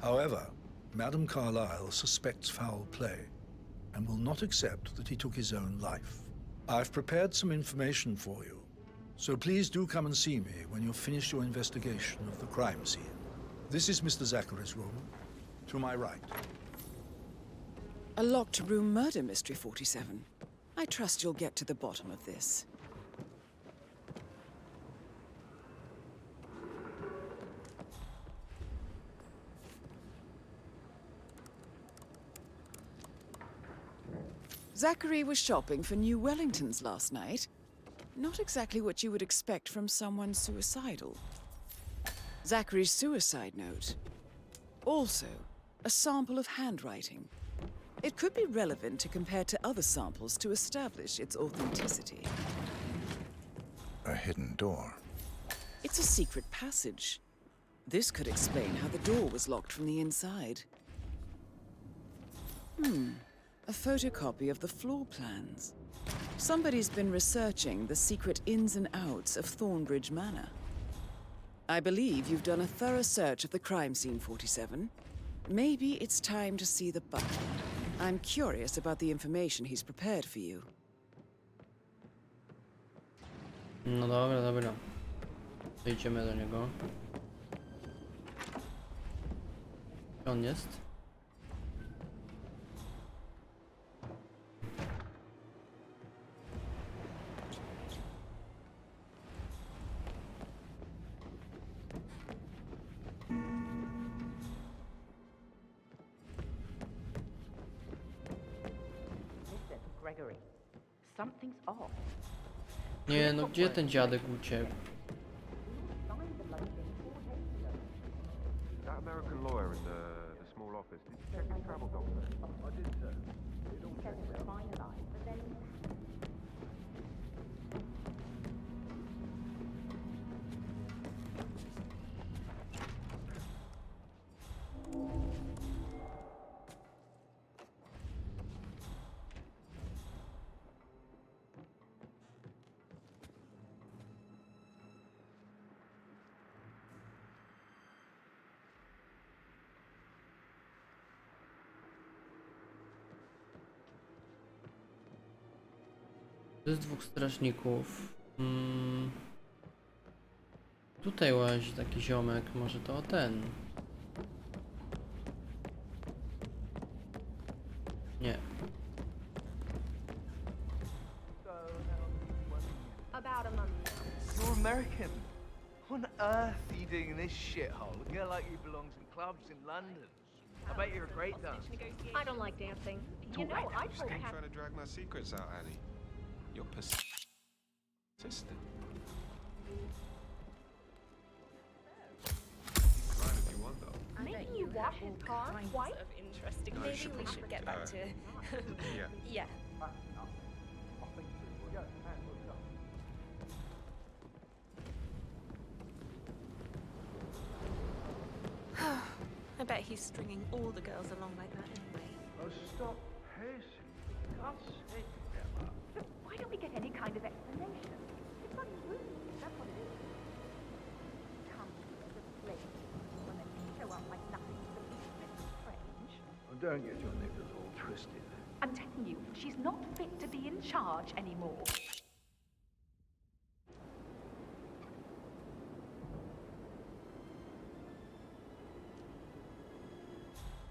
However, Madam Carlyle suspects foul play and will not accept that he took his own life. I've prepared some information for you, so please do come and see me when you've finished your investigation of the crime scene. This is Mr. Zachary's room, to my right. A locked room murder mystery, 47. I trust you'll get to the bottom of this. Zachary was shopping for new Wellingtons last night. Not exactly what you would expect from someone suicidal. Zachary's suicide note. Also, a sample of handwriting. It could be relevant to compare to other samples to establish its authenticity. A hidden door. It's a secret passage. This could explain how the door was locked from the inside. A photocopy of the floor plans. Somebody's been researching the secret ins and outs of Thornbridge Manor. I believe you've done a thorough search of the crime scene, 47. Maybe it's time to see the butler. I'm curious about the information he's prepared for you. No dobra, dobra. Idziemy do niego. Gdzie on jest? Gregory, something's off. Nie, no gdzie ten dziadek uciekł? That American lawyer in the small office, did you check his travel documents? I did, sir. It all Said it was finalized, but then To jest dwóch strażników. Tutaj łazi taki ziomek, może to ten. Nie. earth are you doing in this shithole? A girl like you belongs in clubs in London. I bet you're a great dancer. I don't like dancing. You know, I told Keep Kat. trying to drag my secrets out, Annie. You're persistent. Right if you want, though. Maybe you wash his car twice? Of interesting. No, Maybe should we we- should get back to. Yeah. Yeah. I bet he's stringing all the girls along like that anyway. Oh, stop pacing. For God's sake, Emma. Look, why don't we get any kind of explanation? It's not rude, that's what it is. Come here as a slave, when they show up like nothing to the least bit strange. Oh, don't get your knickers all twisted. I'm telling you, she's not fit to be in charge anymore.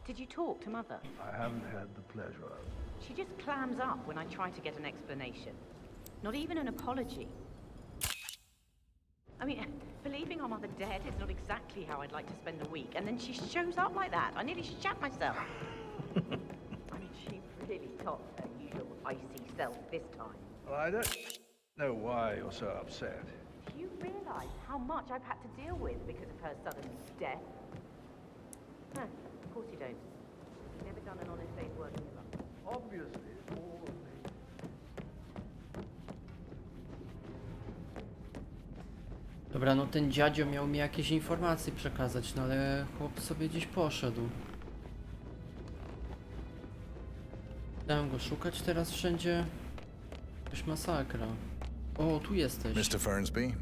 Did you talk to Mother? I haven't had the pleasure of it. She just clams up when I try to get an explanation. Not even an apology. I mean, believing our mother dead is not exactly how I'd like to spend a week, and then she shows up like that. I nearly shat myself. I mean, she really topped her usual icy self this time. Well, I don't know why you're so upset. Do you realize how much I've had to deal with because of her sudden death? No, of course you don't. You've never done an honest day's work in your life. Obviously, all of me. Dobra, no ten dziadzio miał mi jakieś informacje przekazać, no ale chłop sobie gdzieś poszedł. Dałem go szukać teraz wszędzie. Jakaś masakra. O, tu jesteś. Mr. Fernsby,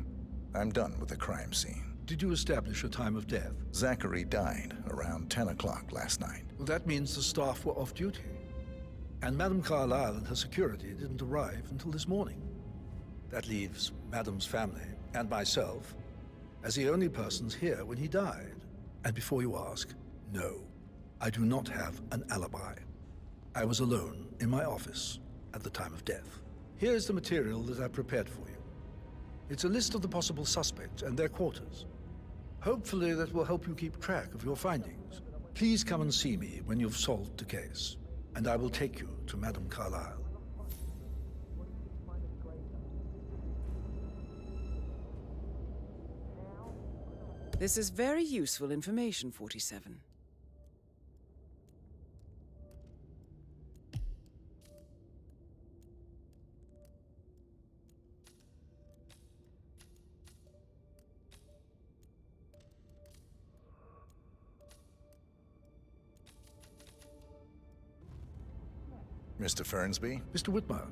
I'm done with the crime scene. Did you establish a time of death? Zachary died around 10 o'clock last night. Well, that means the staff were off duty. And Madame Carlyle and her security didn't arrive until this morning. That leaves Madame's family and myself as the only persons here when he died. And before you ask, no, I do not have an alibi. I was alone in my office at the time of death. Here's the material that I prepared for you. It's a list of the possible suspects and their quarters. Hopefully that will help you keep track of your findings. Please come and see me when you've solved the case, and I will take you to Madame Carlyle. This is very useful information, 47. Mr. Fernsby? Mr. Whitmer,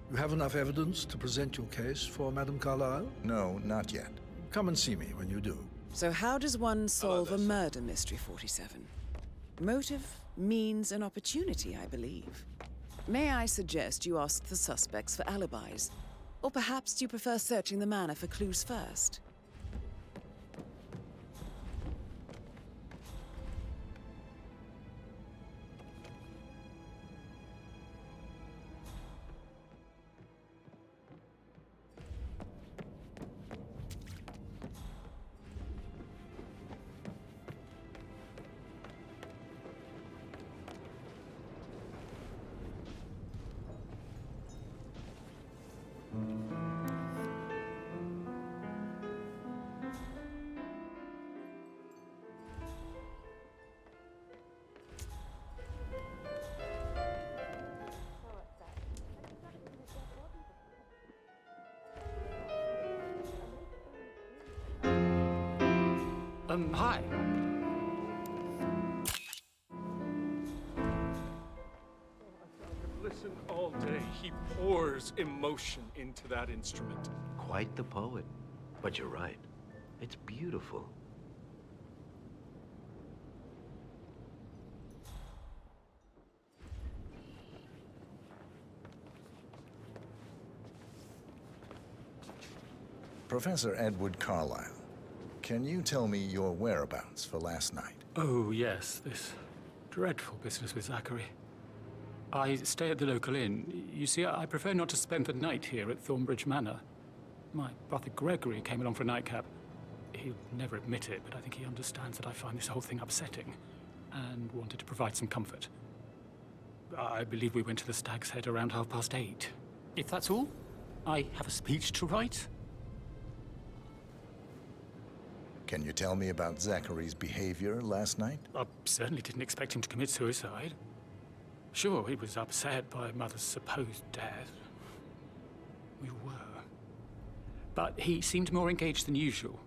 you have enough evidence to present your case for Madame Carlyle? No, not yet. Come and see me when you do. So how does one solve a murder mystery, 47? Motive, means, and opportunity, I believe. May I suggest you ask the suspects for alibis? Or perhaps you prefer searching the manor for clues first? Hi. Listen all day. He pours emotion into that instrument. Quite the poet. But you're right. It's beautiful. Professor Edward Carlyle, can you tell me your whereabouts for last night? Oh, yes, this dreadful business with Zachary. I stay at the local inn. You see, I prefer not to spend the night here at Thornbridge Manor. My brother Gregory came along for a nightcap. He'll never admit it, but I think he understands that I find this whole thing upsetting and wanted to provide some comfort. I believe we went to the Stag's Head around 8:30. If that's all, I have a speech to write. Can you tell me about Zachary's behavior last night? I certainly didn't expect him to commit suicide. Sure, he was upset by Mother's supposed death. We were. But he seemed more engaged than usual.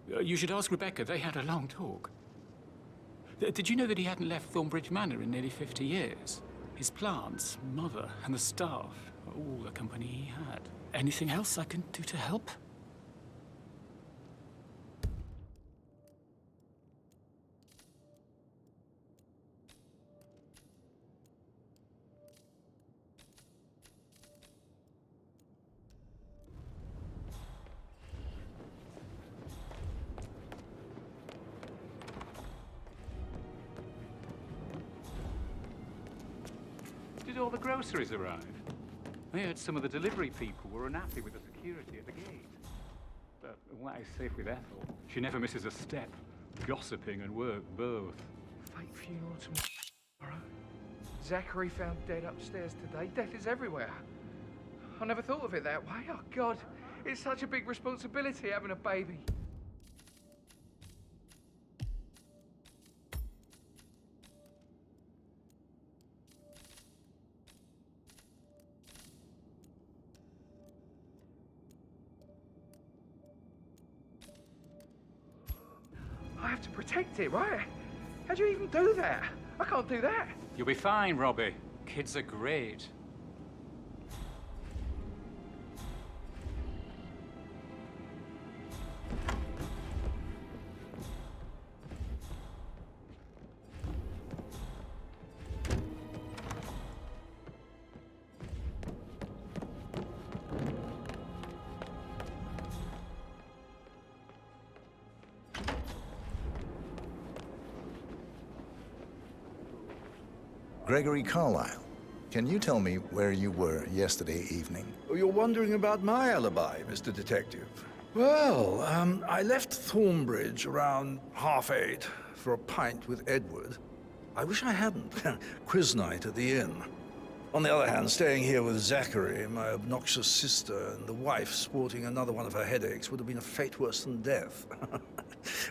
You should ask Rebecca. They had a long talk. Did you know that he hadn't left Thornbridge Manor in nearly 50 years? His plants, Mother, and the staff, all the company he had. Anything else I can do to help? Did all the groceries arrive? I heard some of the delivery people were unhappy with the security at the gate. But what is safe with Ethel? She never misses a step. Gossiping and work both. Fake funeral tomorrow. Zachary found dead upstairs today. Death is everywhere. I never thought of it that way. Oh, God. It's such a big responsibility having a baby. I have to protect it, right? How do you even do that? I can't do that. You'll be fine, Robbie. Kids are great. Gregory Carlyle, can you tell me where you were yesterday evening? Oh, you're wondering about my alibi, Mr. Detective. Well, I left Thornbridge around 8:30 for a pint with Edward. I wish I hadn't. Quiz night at the inn. On the other hand, staying here with Zachary, my obnoxious sister, and the wife sporting another one of her headaches would have been a fate worse than death.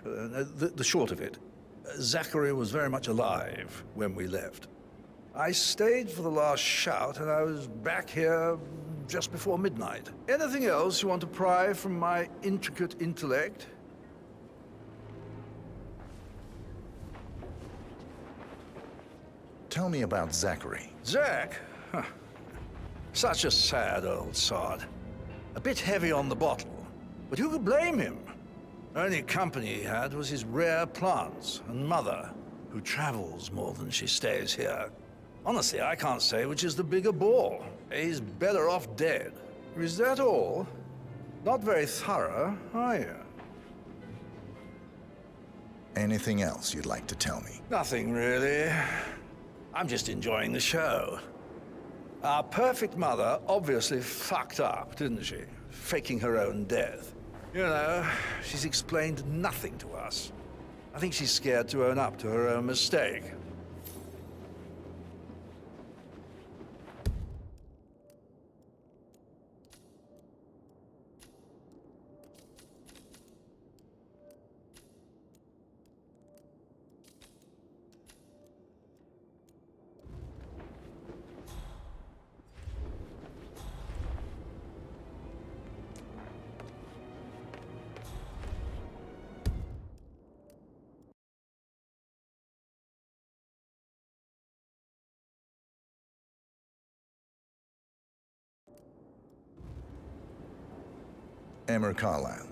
The short of it, Zachary was very much alive when we left. I stayed for the last shout, and I was back here just before midnight. Anything else you want to pry from my intricate intellect? Tell me about Zachary. Zach? Huh. Such a sad old sod. A bit heavy on the bottle, but who could blame him? Only company he had was his rare plants and Mother, who travels more than she stays here. Honestly, I can't say which is the bigger bore. He's better off dead. Is that all? Not very thorough, are you? Anything else you'd like to tell me? Nothing, really. I'm just enjoying the show. Our perfect mother obviously fucked up, didn't she? Faking her own death. You know, she's explained nothing to us. I think she's scared to own up to her own mistake. Emma Carlyle,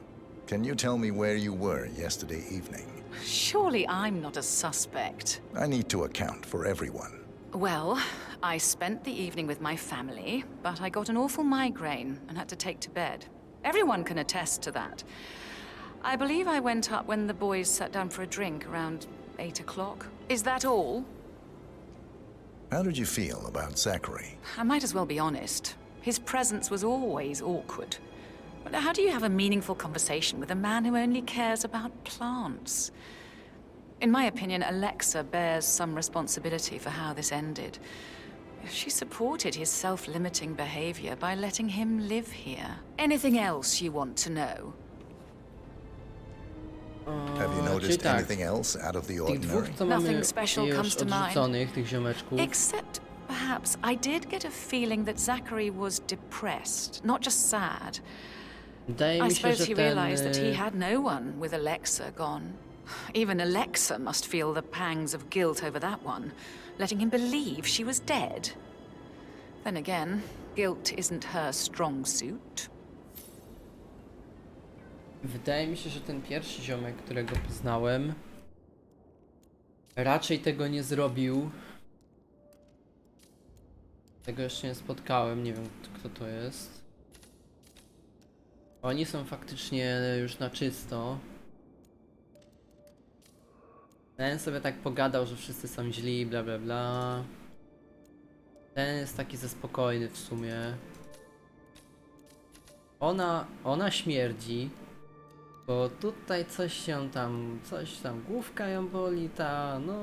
can you tell me where you were yesterday evening? Surely I'm not a suspect. I need to account for everyone. Well, I spent the evening with my family, but I got an awful migraine and had to take to bed. Everyone can attest to that. I believe I went up when the boys sat down for a drink around 8 o'clock. Is that all? How did you feel about Zachary? I might as well be honest. His presence was always awkward. But how do you have a meaningful conversation with a man who only cares about plants? In my opinion, Alexa bears some responsibility for how this ended. She supported his self-limiting behavior by letting him live here. Anything else you want to know? Have you noticed anything else out of the ordinary? Nothing special comes to mind. Tych ziomeczków. Except, perhaps, I did get a feeling that Zachary was depressed, not just sad. I suppose he realized that he had no one with Alexa gone. Even Alexa must feel the pangs of guilt over that one, letting him believe she was dead. Then again, guilt isn't her strong suit. Wydaje mi się, że ten pierwszy ziomek, którego poznałem, raczej tego nie zrobił. Tego jeszcze nie spotkałem, nie wiem kto to jest. Oni są faktycznie już na czysto. Ten sobie tak pogadał, że wszyscy są źli, bla bla bla. Ten jest taki ze spokojny w sumie. Ona śmierdzi. Bo tutaj coś tam, główka ją boli, no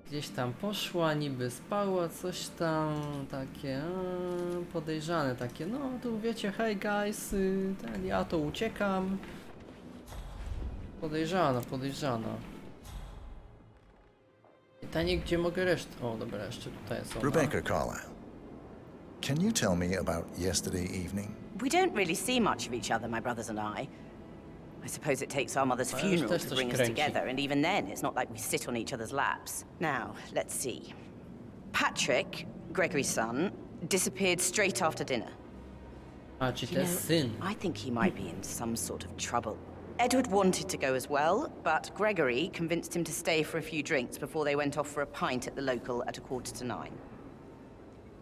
gdzieś tam poszła, niby spała, coś tam, takie podejrzane, takie, no tu wiecie, hey guys, ja to uciekam. Podejrzana. Pytanie, gdzie mogę resztę? O, dobra, jeszcze tutaj jest ona. Rebecca Carlyle, can you tell me about yesterday evening? We don't really see much of each other, my brothers and I suppose it takes our mother's funeral to bring us together, and even then, it's not like we sit on each other's laps. Now, let's see. Patrick, Gregory's son, disappeared straight after dinner. Czy to jest syn? I think he might be in some sort of trouble. Edward wanted to go as well, but Gregory convinced him to stay for a few drinks before they went off for a pint at the local at 8:45.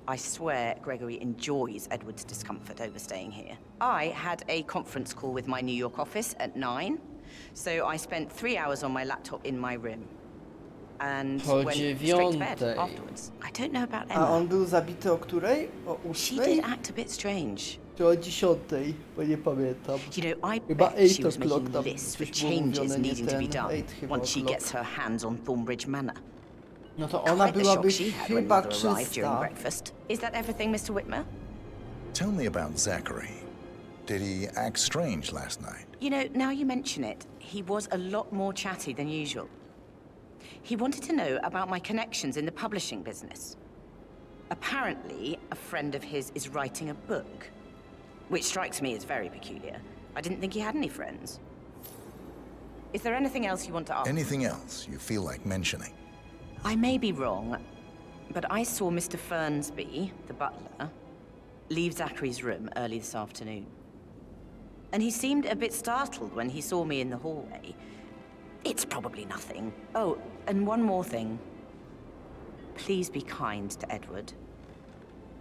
I swear Gregory enjoys Edward's discomfort over staying here. I had a conference call with my New York office at 9, so I spent 3 hours on my laptop in my room. And went straight to bed afterwards. I don't know about Emma. A on był zabity o której? O 8? She did act a bit strange. Czy o 10? Bo nie pamiętam. You know, I Chyba bet she was 8 o'clock, making lists for changes needing to be done once she gets her hands on Thornbridge Manor. No to ona byłaby chyba czysta. Is that everything, Mr. Whitmer? Tell me about Zachary. Did he act strange last night? You know, now you mention it, he was a lot more chatty than usual. He wanted to know about my connections in the publishing business. Apparently, a friend of his is writing a book, which strikes me as very peculiar. I didn't think he had any friends. Is there anything else you want to ask? Anything else you feel like mentioning? I may be wrong, but I saw Mr. Fernsby, the butler, leave Zachary's room early this afternoon. And he seemed a bit startled when he saw me in the hallway. It's probably nothing. Oh, and one more thing. Please be kind to Edward.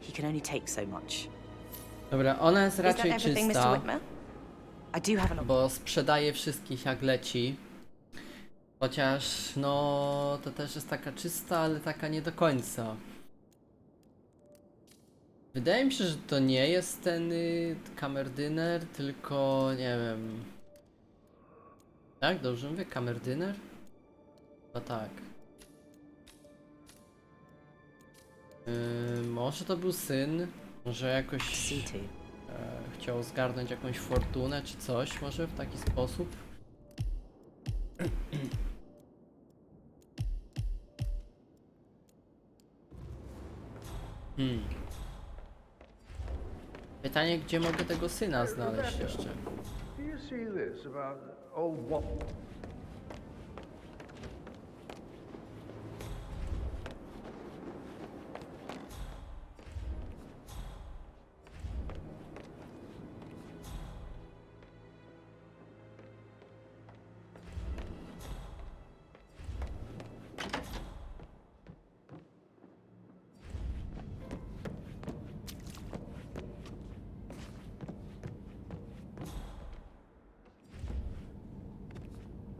He can only take so much. Dobra, ona jest raczej czysta, bo sprzedaje wszystkich jak leci. Chociaż, no, to też jest taka czysta, ale taka nie do końca. Wydaje mi się, że to nie jest ten kamerdyner, tylko, nie wiem... Tak? Dobrze mówię? Kamerdyner? No tak. Może to był syn, może jakoś chciał zgarnąć jakąś fortunę czy coś, może w taki sposób. Pytanie, gdzie mogę tego syna znaleźć jeszcze? Do you see this about old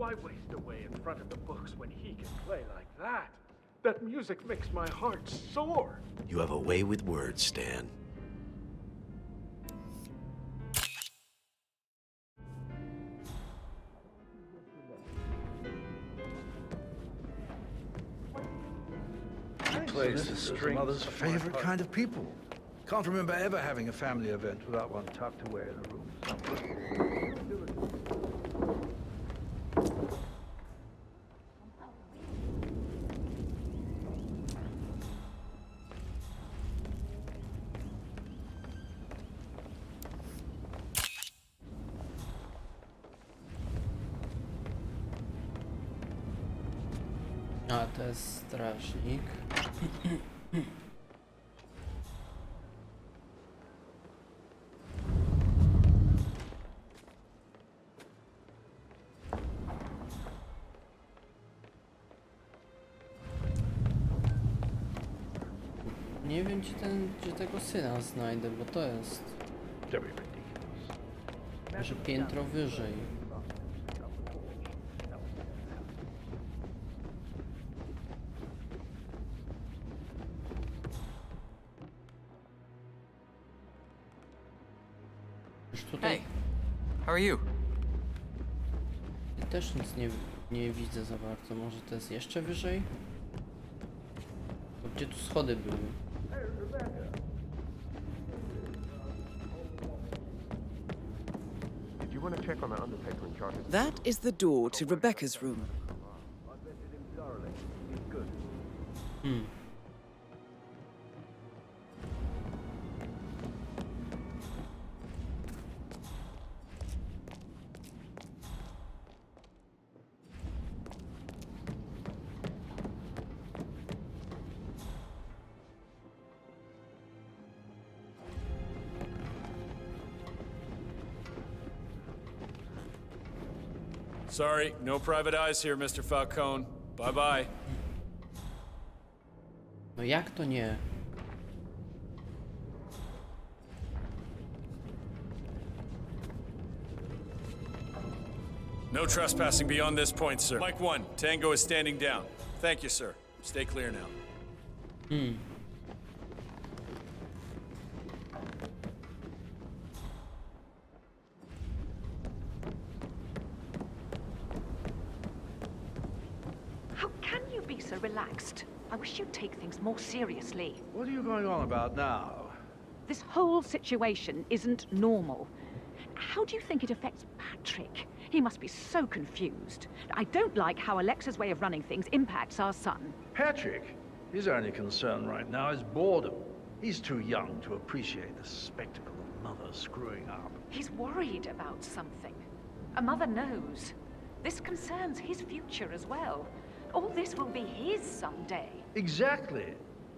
Why waste away in front of the books when he can play like that? That music makes my heart soar. You have a way with words, Stan. place is the mother's favorite kind of people. Can't remember ever having a family event without one tucked away in a room somewhere. A, to jest strażnik. Nie wiem, gdzie tego syna znajdę, bo to jest może piętro wyżej. Już tutaj Hey, how are you? też nic nie widzę za bardzo. Może to jest jeszcze wyżej? Bo gdzie tu schody były? That is the door to Rebecca's room. Sorry, no private eyes here, Mr. Falcone. Bye-bye. No jak to nie? No trespassing beyond this point, sir. Mike 1, Tango is standing down. Thank you, sir. Stay clear now. How can you be so relaxed? I wish you'd take things more seriously. What are you going on about now? This whole situation isn't normal. How do you think it affects Patrick? He must be so confused. I don't like how Alexa's way of running things impacts our son. Patrick? His only concern right now is boredom. He's too young to appreciate the spectacle of mother screwing up. He's worried about something. A mother knows. This concerns his future as well. All this will be his someday. Exactly.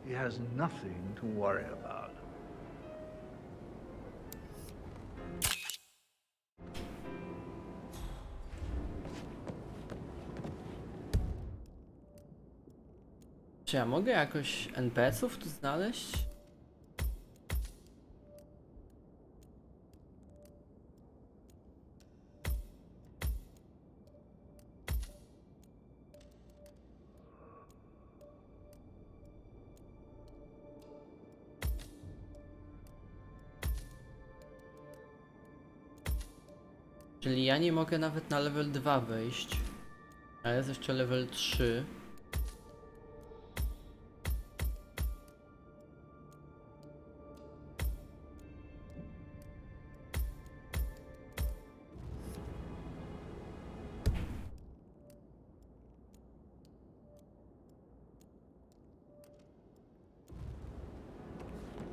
He has nothing to worry about. Czy ja mogę jakoś NPC-ów tu znaleźć? Czyli ja nie mogę nawet na level 2 wejść, a jest jeszcze level 3.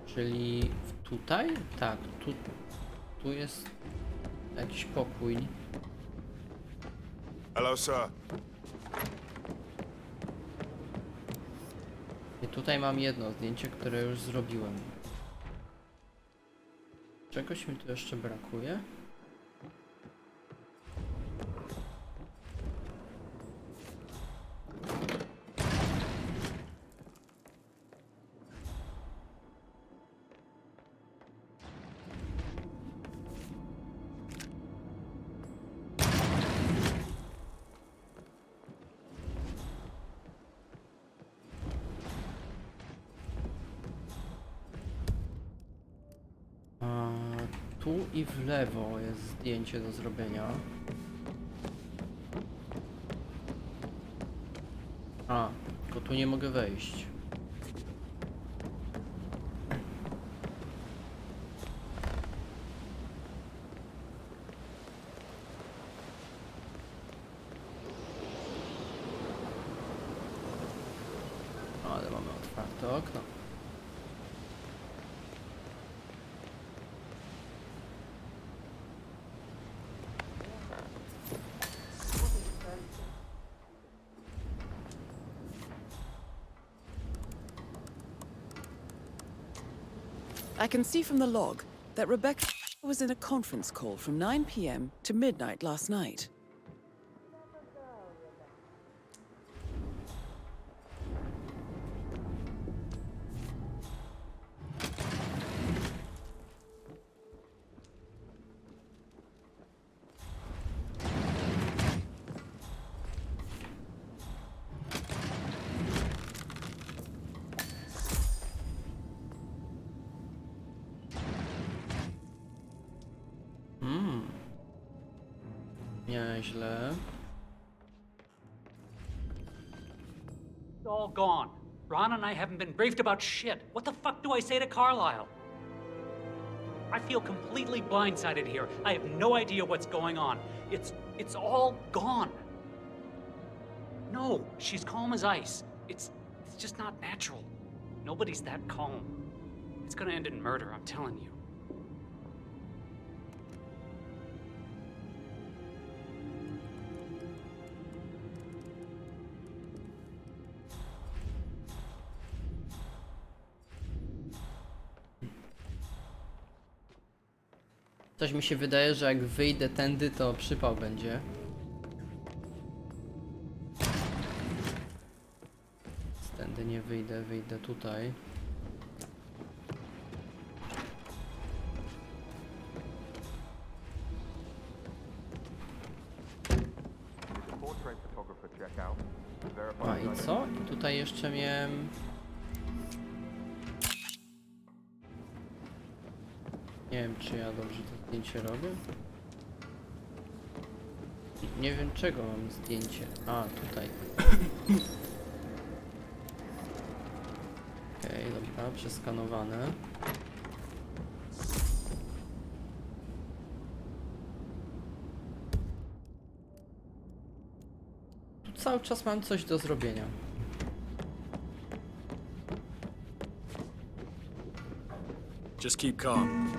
Czyli tutaj? Tak, tu jest jakiś pokój. Hello, sir. I tutaj mam jedno zdjęcie, które już zrobiłem. Czegoś mi tu jeszcze brakuje? Tu i w lewo jest zdjęcie do zrobienia. A, tylko tu nie mogę wejść. ale mamy otwarte okno. I can see from the log that Rebecca was in a conference call from 9 p.m. to midnight last night. Nieźle. It's all gone. Ron and I haven't been briefed about shit. What the fuck do I say to Carlisle? I feel completely blindsided here. I have no idea what's going on. It's all gone. No, she's calm as ice. It's just not natural. Nobody's that calm. It's gonna end in murder, I'm telling you. Coś mi się wydaje, że jak wyjdę tędy, to przypał będzie. Tędy nie wyjdę, wyjdę tutaj. A i co? I tutaj jeszcze miałem... Nie wiem, czy ja dobrze to zdjęcie robię. Nie wiem, czego mam zdjęcie. A, tutaj. Okej, dobra, przeskanowane. Tu cały czas mam coś do zrobienia. Just keep calm.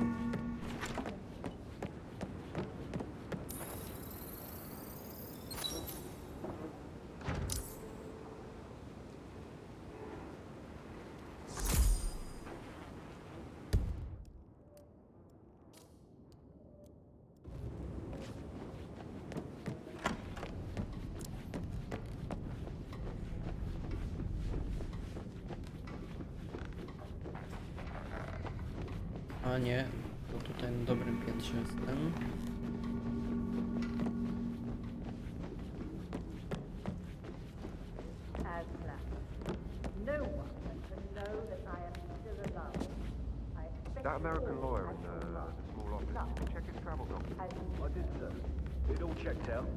A nie, bo tutaj na dobrym piętrze jestem. That American lawyer in the small office, did you check his travel documents? I did, sir. It all checked out.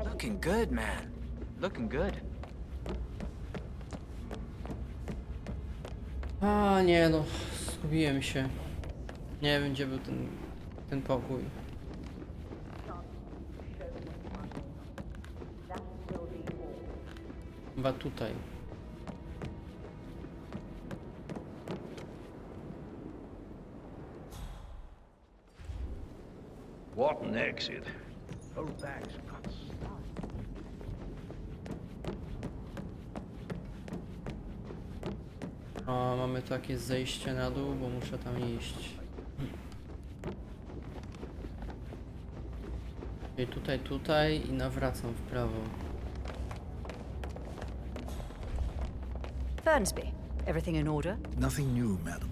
Looking good, man. Looking good. A nie no, zgubiłem się. Nie wiem, gdzie był ten pokój. Chyba tutaj. What an exit. Her back's got stuff. O, mamy takie zejście na dół, bo muszę tam iść. I tutaj i nawracam w prawo. Fernsby, everything in order? Nothing new, madam.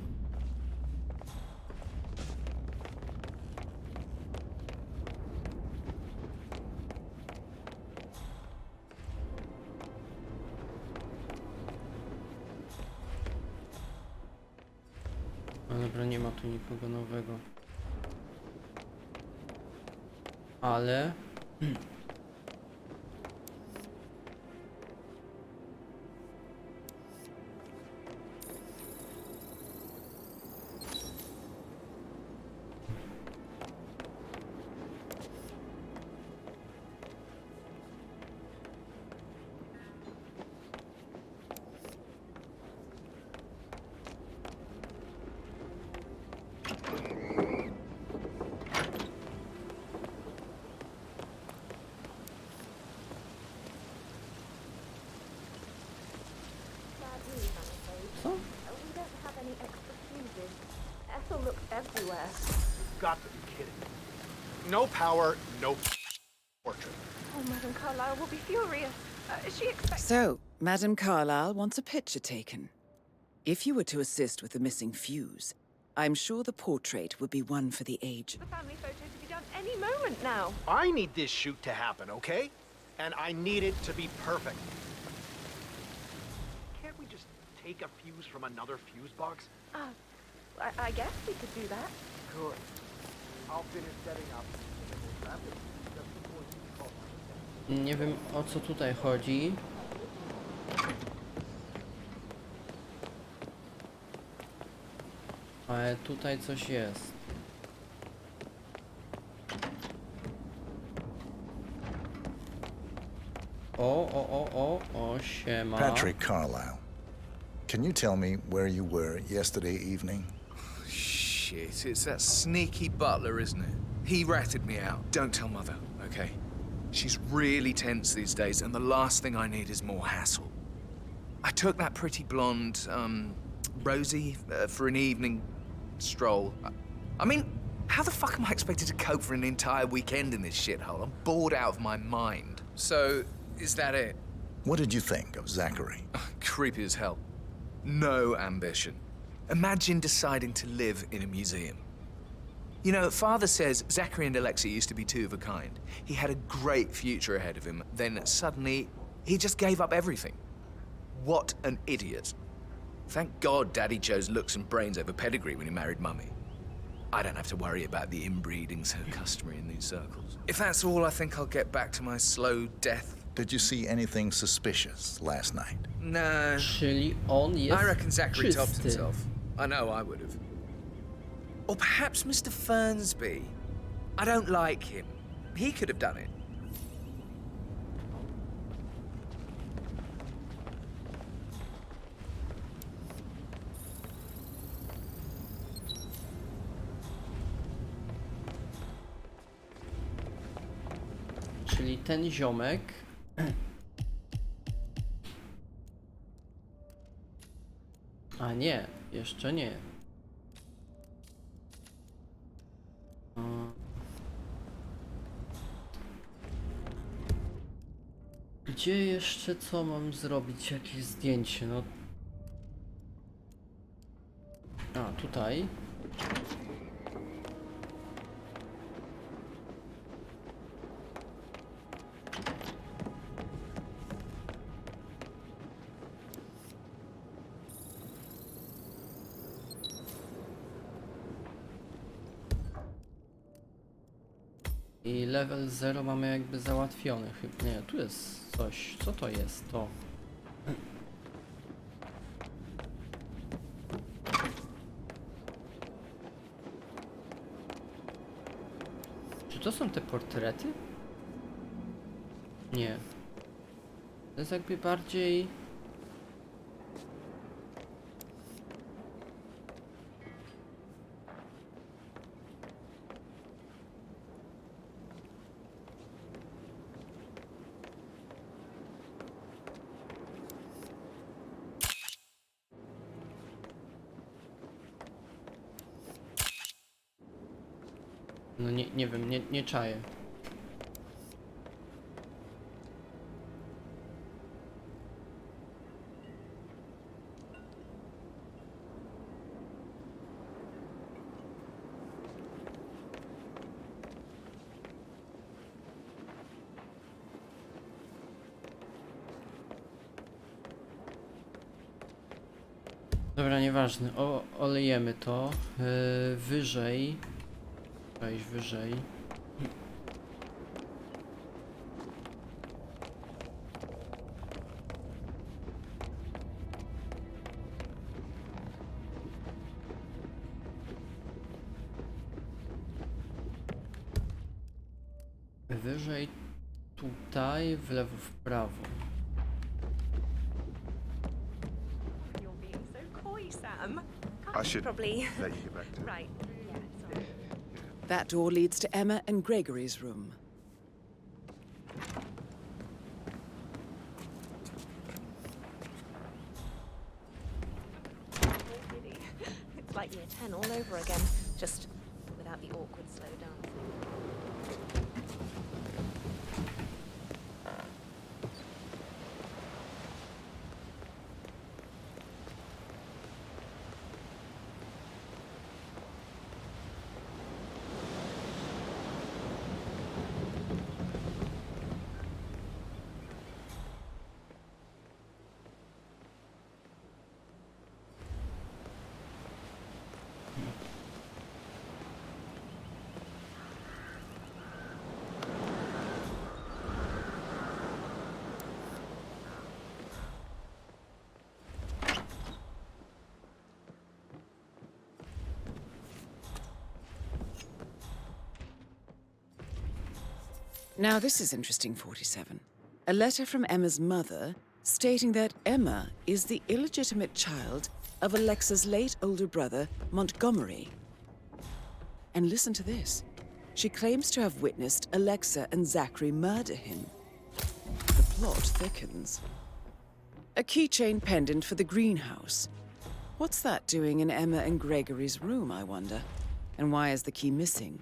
No dobra, nie ma tu nikogo nowego. Ale... got to be kidding. No power, no portrait. Oh, Madame Carlyle will be furious. She expects... So, Madame Carlyle wants a picture taken. If you were to assist with the missing fuse, I'm sure the portrait would be one for the ages. The family photo to be done any moment now. I need this shoot to happen, okay? And I need it to be perfect. Can't we just take a fuse from another fuse box? I guess we could do that. Good. I'll finish setting up. Nie wiem, o co tutaj chodzi. Ale tutaj coś jest. O, siema. Patrick Carlyle, can you tell me where you were yesterday evening? Shit, it's that sneaky butler, isn't it? He ratted me out. Don't tell Mother, okay? She's really tense these days, and the last thing I need is more hassle. I took that pretty blonde, Rosie, for an evening stroll. I mean, how the fuck am I expected to cope for an entire weekend in this shithole? I'm bored out of my mind. So, is that it? What did you think of Zachary? Creepy as hell. No ambition. Imagine deciding to live in a museum. You know, Father says Zachary and Alexei used to be two of a kind. He had a great future ahead of him, then suddenly, he just gave up everything. What an idiot. Thank God Daddy chose looks and brains over pedigree when he married Mummy. I don't have to worry about the inbreeding so customary in these circles. If that's all, I think I'll get back to my slow death. Did you see anything suspicious last night? No. Czyli on jest I reckon Zachary topped czysty. himself. I know I would have. Or perhaps Mr. Fernsby. I don't like him. He could have done it. Czyli ten ziomek. A nie, jeszcze nie. Gdzie jeszcze co mam zrobić? Jakieś zdjęcie? No. A, tutaj. I level 0 mamy jakby załatwiony chyba. Nie, tu jest coś. Co to jest to? Czy to są te portrety? Nie. To jest jakby bardziej... No nie wiem, nie czaję. Dobra, nieważne. Olejemy to. Wyżej. Wejść wyżej. Wyżej tutaj, w lewo, w prawo. You're being so coy, Sam. I should probably let you get back to it. Right. Yeah, sorry. That door leads to Emma and Gregory's room. It's like year 10 all over again, just without the awkward. Now this is interesting, 47. A letter from Emma's mother stating that Emma is the illegitimate child of Alexa's late older brother, Montgomery. And listen to this. She claims to have witnessed Alexa and Zachary murder him. The plot thickens. A keychain pendant for the greenhouse. What's that doing in Emma and Gregory's room, I wonder? And why is the key missing?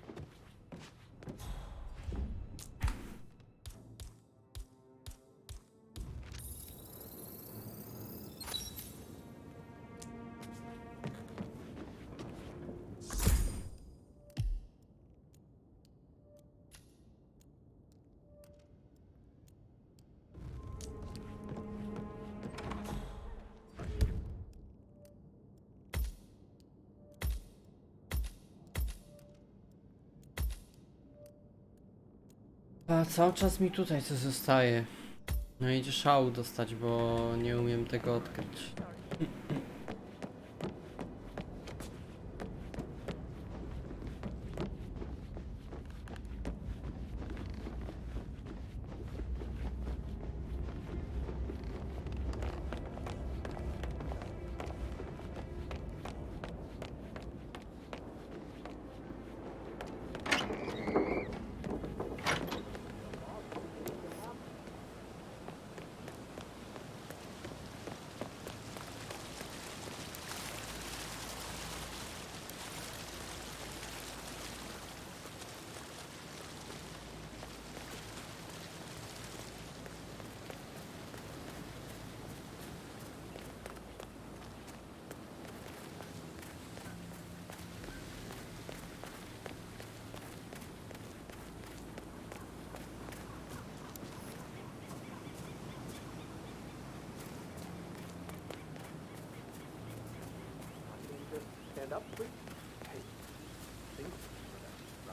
A cały czas mi tutaj coś zostaje. No idzie szału dostać, bo nie umiem tego odkryć.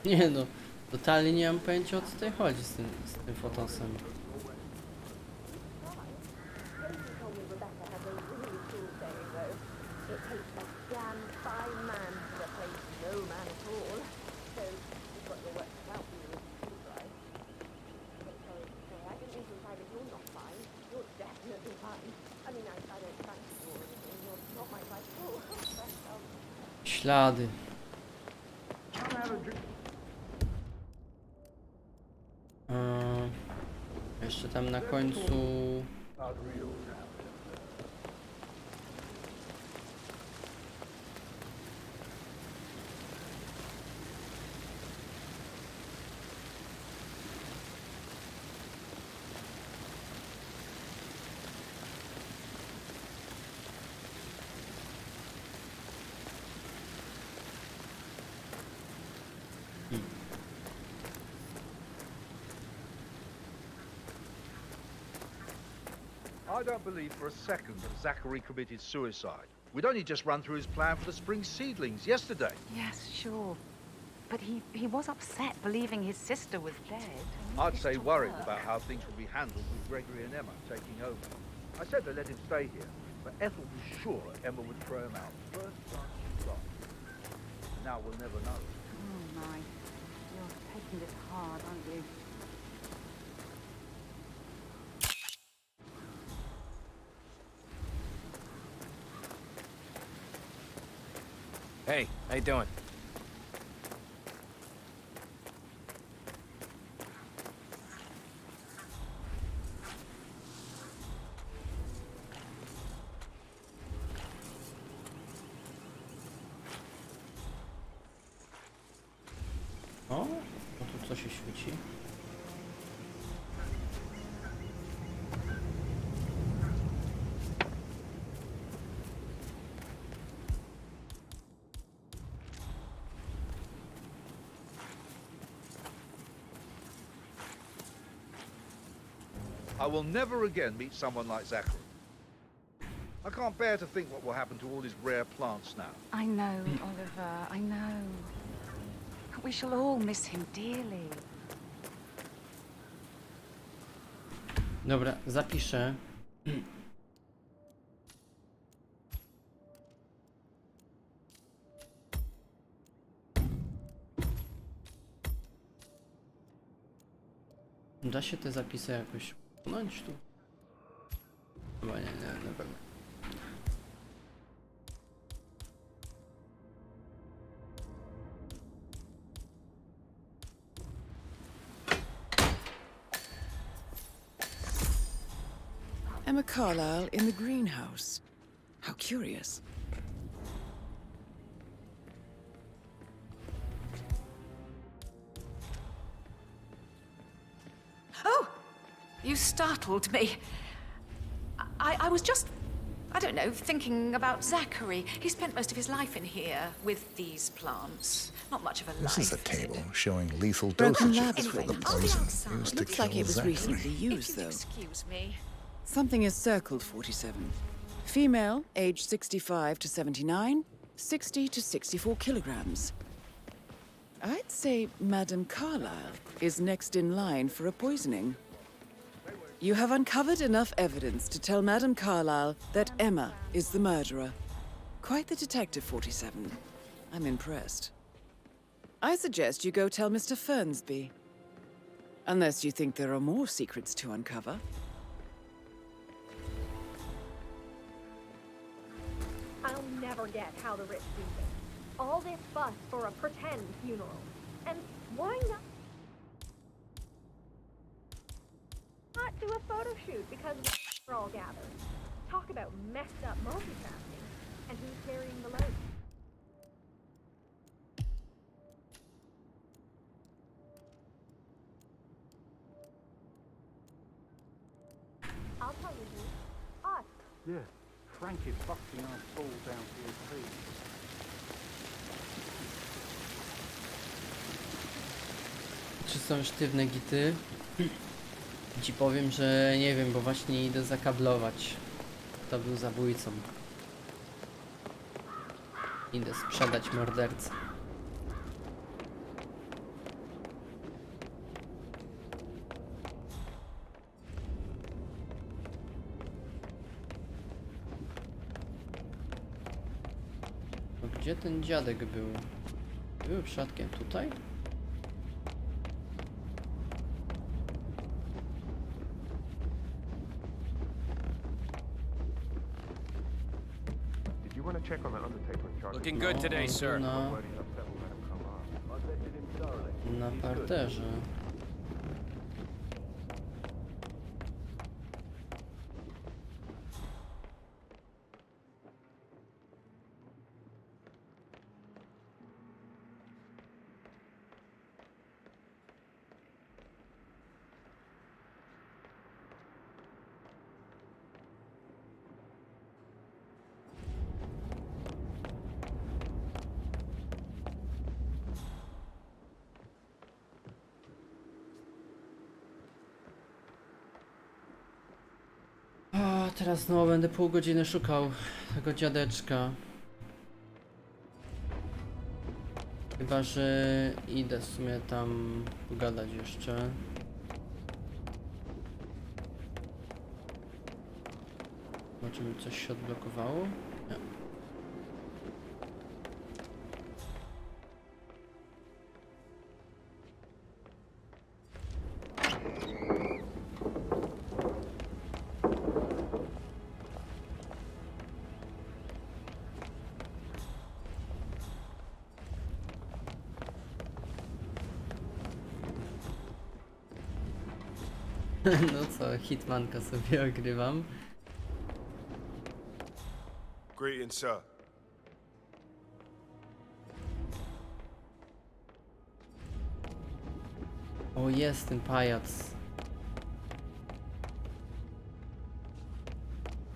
Nie no, totalnie nie mam pojęcia, o co tutaj chodzi z tym fotosem. Ślady. Jeszcze tam na końcu... I don't believe for a second that Zachary committed suicide. We'd only just run through his plan for the spring seedlings yesterday. Yes, sure. But he was upset believing his sister was dead. I'd say worried about how things would be handled with Gregory and Emma taking over. I said they let him stay here, but Ethel was sure Emma would throw him out first chance she got. Now we'll never know. Oh my. You're taking this hard, aren't you? Hey, how you doing? O, no tu coś się świeci. I will never again meet someone like Zachary. I can't bear to think what will happen to all his rare plants now. I know, Oliver, I know. We shall all miss him dearly. Dobra, zapiszę. Da się te zapisy jakoś usunąć tu? Chyba nie, na pewno. Emma Carlyle in the greenhouse. How curious. Oh! You startled me. I was just, I don't know, thinking about Zachary. He spent most of his life in here with these plants. Not much of a life. This is a table showing lethal Broken dosages labs for for the them. poison outside. used to Looks kill like it was Zachary. recently used, If you'll though. excuse me. Something is circled 47. Female, age 65 to 79, 60 to 64 kilograms. I'd say Madame Carlyle is next in line for a poisoning. You have uncovered enough evidence to tell Madame Carlyle that Emma is the murderer. Quite the detective, 47. I'm impressed. I suggest you go tell Mr. Fernsby. Unless you think there are more secrets to uncover. I'll never get how the rich do this. All this fuss for a pretend funeral. And why not do a photo shoot because we're all gathered? Talk about messed up multitasking. And who's carrying the load? I'll tell you who. Us. Yeah, Frankie's busting our balls down here too. Czy są sztywne gity? Ci powiem, że nie wiem, bo właśnie idę zakablować. Kto był zabójcą. Idę sprzedać mordercę. No gdzie ten dziadek był? Był przypadkiem tutaj? Looking good today, sir. Na parterze. A teraz znowu będę pół godziny szukał tego dziadeczka. Chyba, że idę w sumie tam pogadać jeszcze. Zobaczymy, coś się odblokowało. Nie. No co, Hitmanka sobie ogrywam. Greetings, sir. O, jest ten pajac.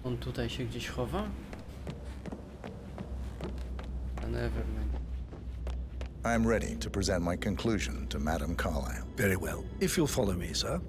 On tutaj się gdzieś chowa? Nevermind. I'm ready to present my conclusion to Madame Carlyle. Very well. If you'll follow me, sir.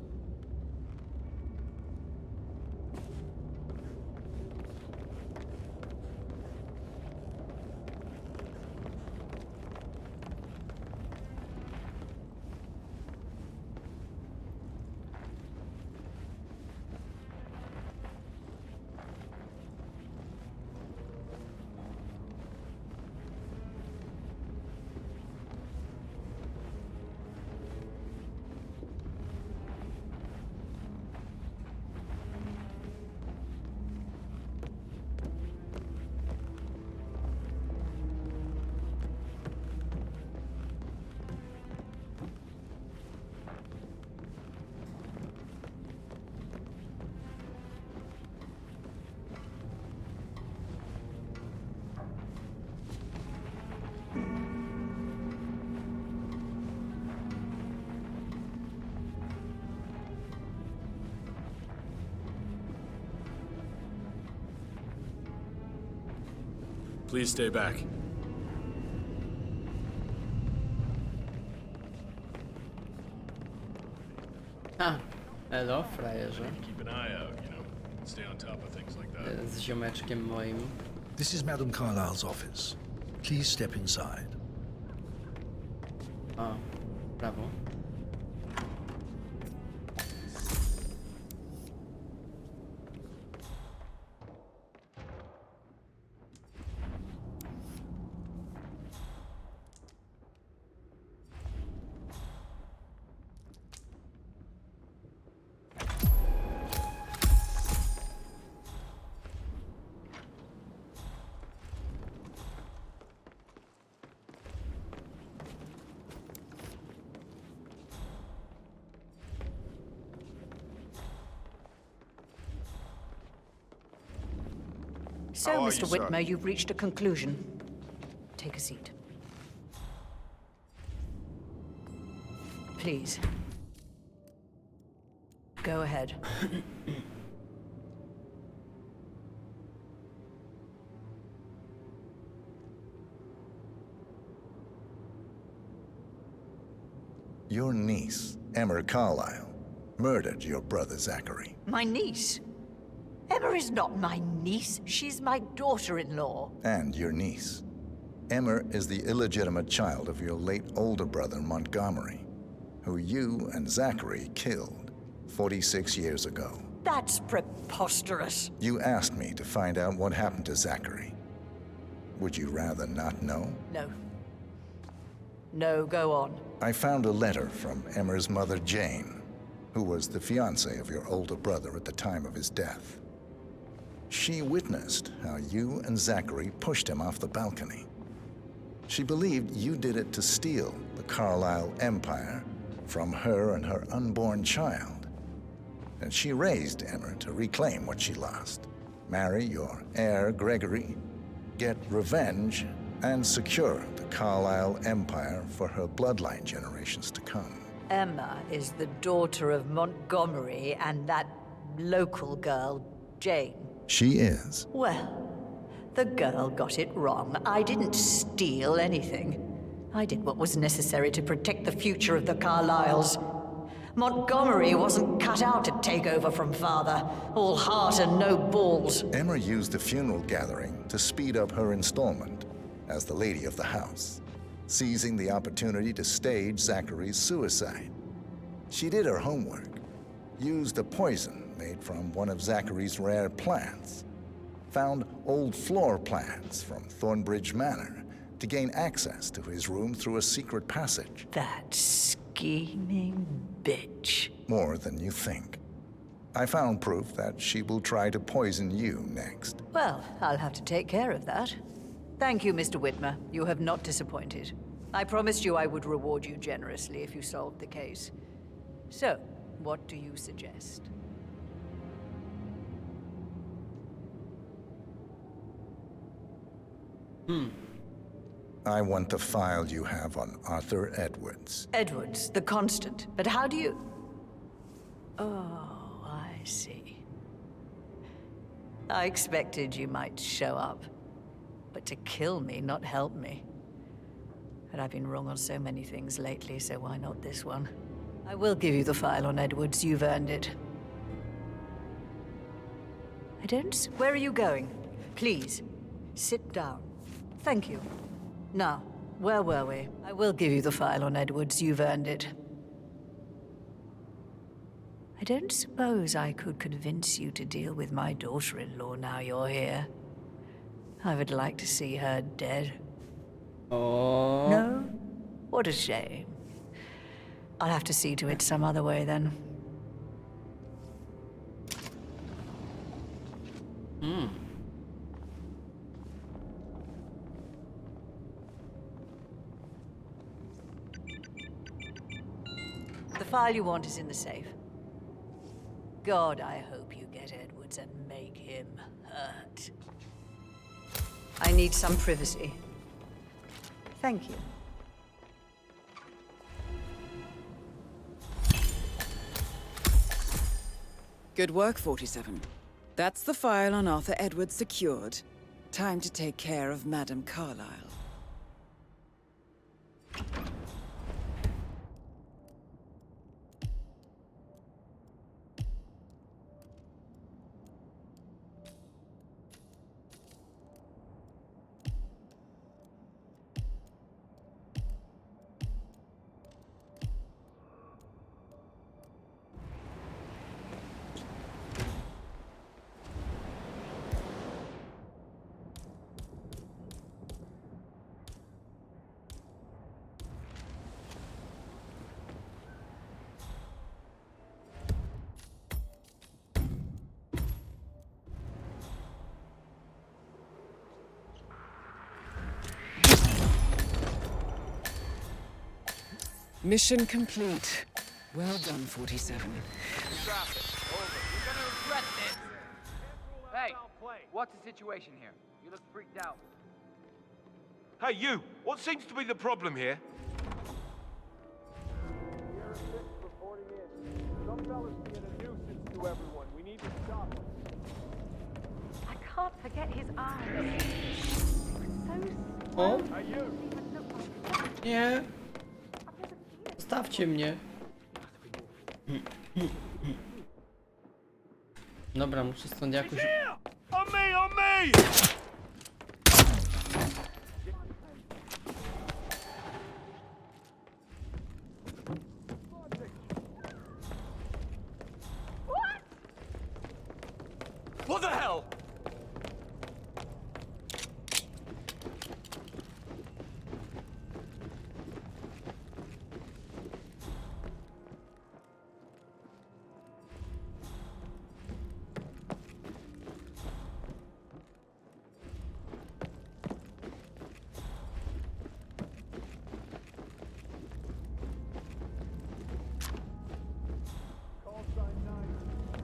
Please stay back. Elo, frajerze. Keep an eye out, you know. Stay on top of things like that. Z ziomeczkiem moim. This is Madame Carlyle's office. Please step inside. O, brawo. So, Mr. Whitmer, you've reached a conclusion. Take a seat. Please. Go ahead. Your niece, Emma Carlyle, murdered your brother Zachary. My niece? Emma is not my niece. She's my daughter-in-law. And your niece. Emma is the illegitimate child of your late older brother, Montgomery, who you and Zachary killed 46 years ago. That's preposterous. You asked me to find out what happened to Zachary. Would you rather not know? No. No, go on. I found a letter from Emma's mother, Jane, who was the fiancée of your older brother at the time of his death. She witnessed how you and Zachary pushed him off the balcony. She believed you did it to steal the Carlyle empire from her and her unborn child. And she raised Emma to reclaim what she lost, marry your heir, Gregory, get revenge, and secure the Carlyle empire for her bloodline generations to come. Emma is the daughter of Montgomery and that local girl, Jane. She is. Well, the girl got it wrong. I didn't steal anything. I did what was necessary to protect the future of the Carlyles. Montgomery wasn't cut out to take over from father. All heart and no balls. Emma used the funeral gathering to speed up her installment as the lady of the house, seizing the opportunity to stage Zachary's suicide. She did her homework, used a poison made from one of Zachary's rare plants, found old floor plans from Thornbridge Manor to gain access to his room through a secret passage. That scheming bitch. More than you think. I found proof that she will try to poison you next. Well, I'll have to take care of that. Thank you, Mr. Whitmer. You have not disappointed. I promised you I would reward you generously if you solved the case. So, what do you suggest? I want the file you have on Arthur Edwards. Edwards, the Constant. But how do you... Oh, I see. I expected you might show up. But to kill me, not help me. But I've been wrong on so many things lately, so why not this one? I will give you the file on Edwards. You've earned it. Where are you going? Please, sit down. Thank you. Now, where were we? I will give you the file on Edwards. You've earned it. I don't suppose I could convince you to deal with my daughter-in-law now you're here. I would like to see her dead. Oh. No? What a shame. I'll have to see to it some other way then. The file you want is in the safe. God, I hope you get Edwards and make him hurt. I need some privacy. Thank you. Good work, 47. That's the file on Arthur Edwards secured. Time to take care of Madame Carlyle. Mission complete. Well done, 47. Traffic. Over. You're gonna regret this. Hey, what's the situation here? You look freaked out. Hey, you! What seems to be the problem here? Reporting in. Some fella's being a nuisance to everyone. We need to stop him. I can't forget his eyes. O, Hey, you! nie. Zostawcie mnie. Dobra, muszę stąd jakoś... On me! On me! What the hell? Call sign 9.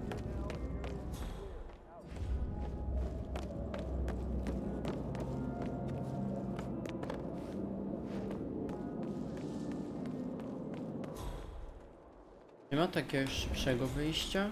Here now, area clear. Out. Nie ma takiego szybszego wyjścia?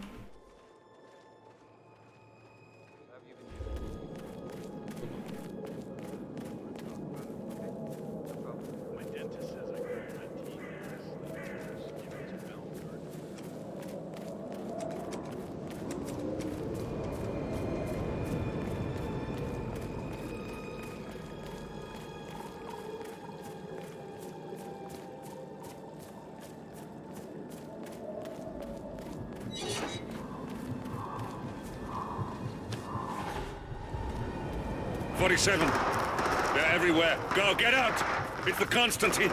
They're everywhere. Go, get out! It's the Constantine.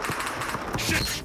Shit!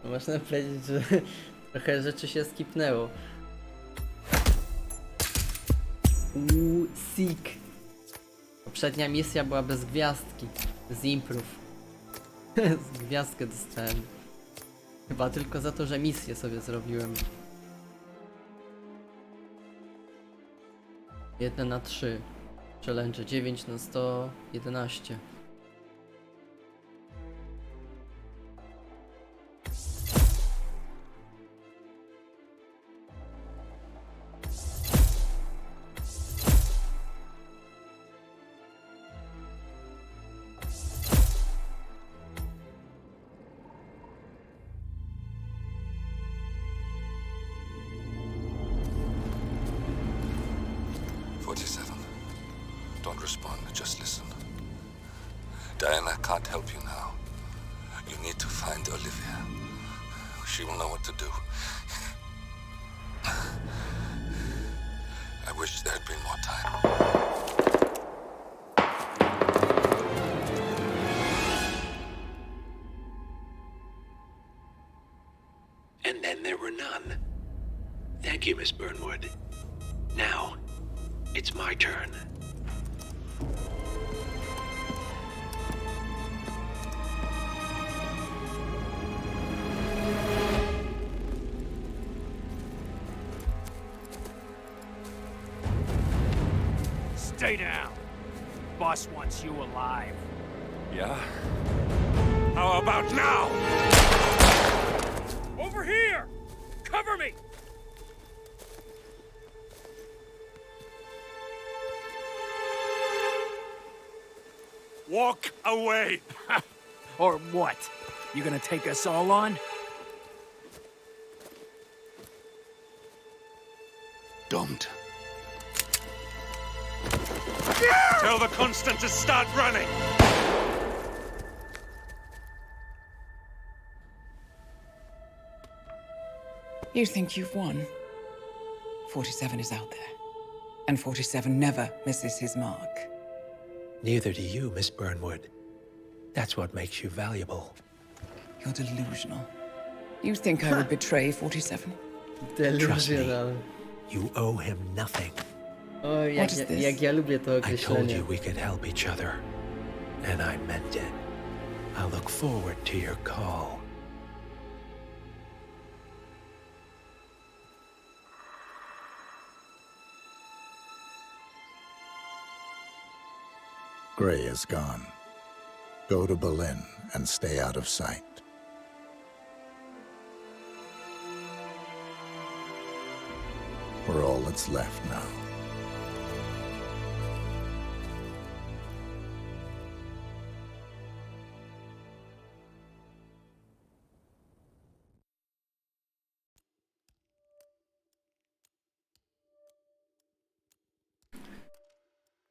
Można powiedzieć, że trochę rzeczy się skipnęło. Sick. Poprzednia misja była bez gwiazdki. Z imprów. Z gwiazdkę dostałem. Chyba tylko za to, że misję sobie zrobiłem. 1 na 3. Challenge 9 na 111. Don't respond, just listen. Diana can't help you now. You need to find Olivia. She will know what to do. I wish there had been more time. And then there were none. Thank you, Miss Burnwood. Now, it's my turn. Stay down. Boss wants you alive. Yeah? How about now? Over here! Cover me! Walk away! Or what? You gonna take us all on? Don't. Tell the Constant to start running! You think you've won? 47 is out there. And 47 never misses his mark. Neither do you, Miss Burnwood. That's what makes you valuable. You're delusional. You think I would betray 47? Trust me, you owe him nothing. O, jak ja lubię to I told określenie. you we could help each other, and I meant it. I look forward to your call. Gray is gone. Go to Berlin and stay out of sight. We're all that's left now.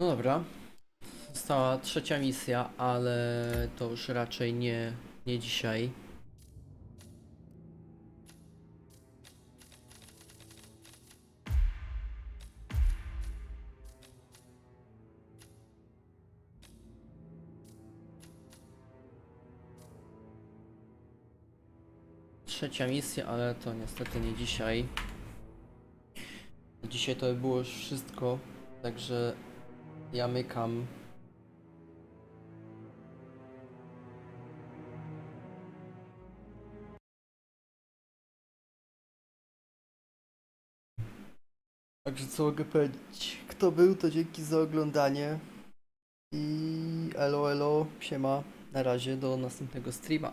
No dobra. Została trzecia misja, ale to już raczej nie dzisiaj. Trzecia misja, ale to niestety nie dzisiaj. Dzisiaj to było już wszystko, także ja mykam. Także co mogę powiedzieć? Kto był, to dzięki za oglądanie. I elo, siema. Na razie, do następnego streama.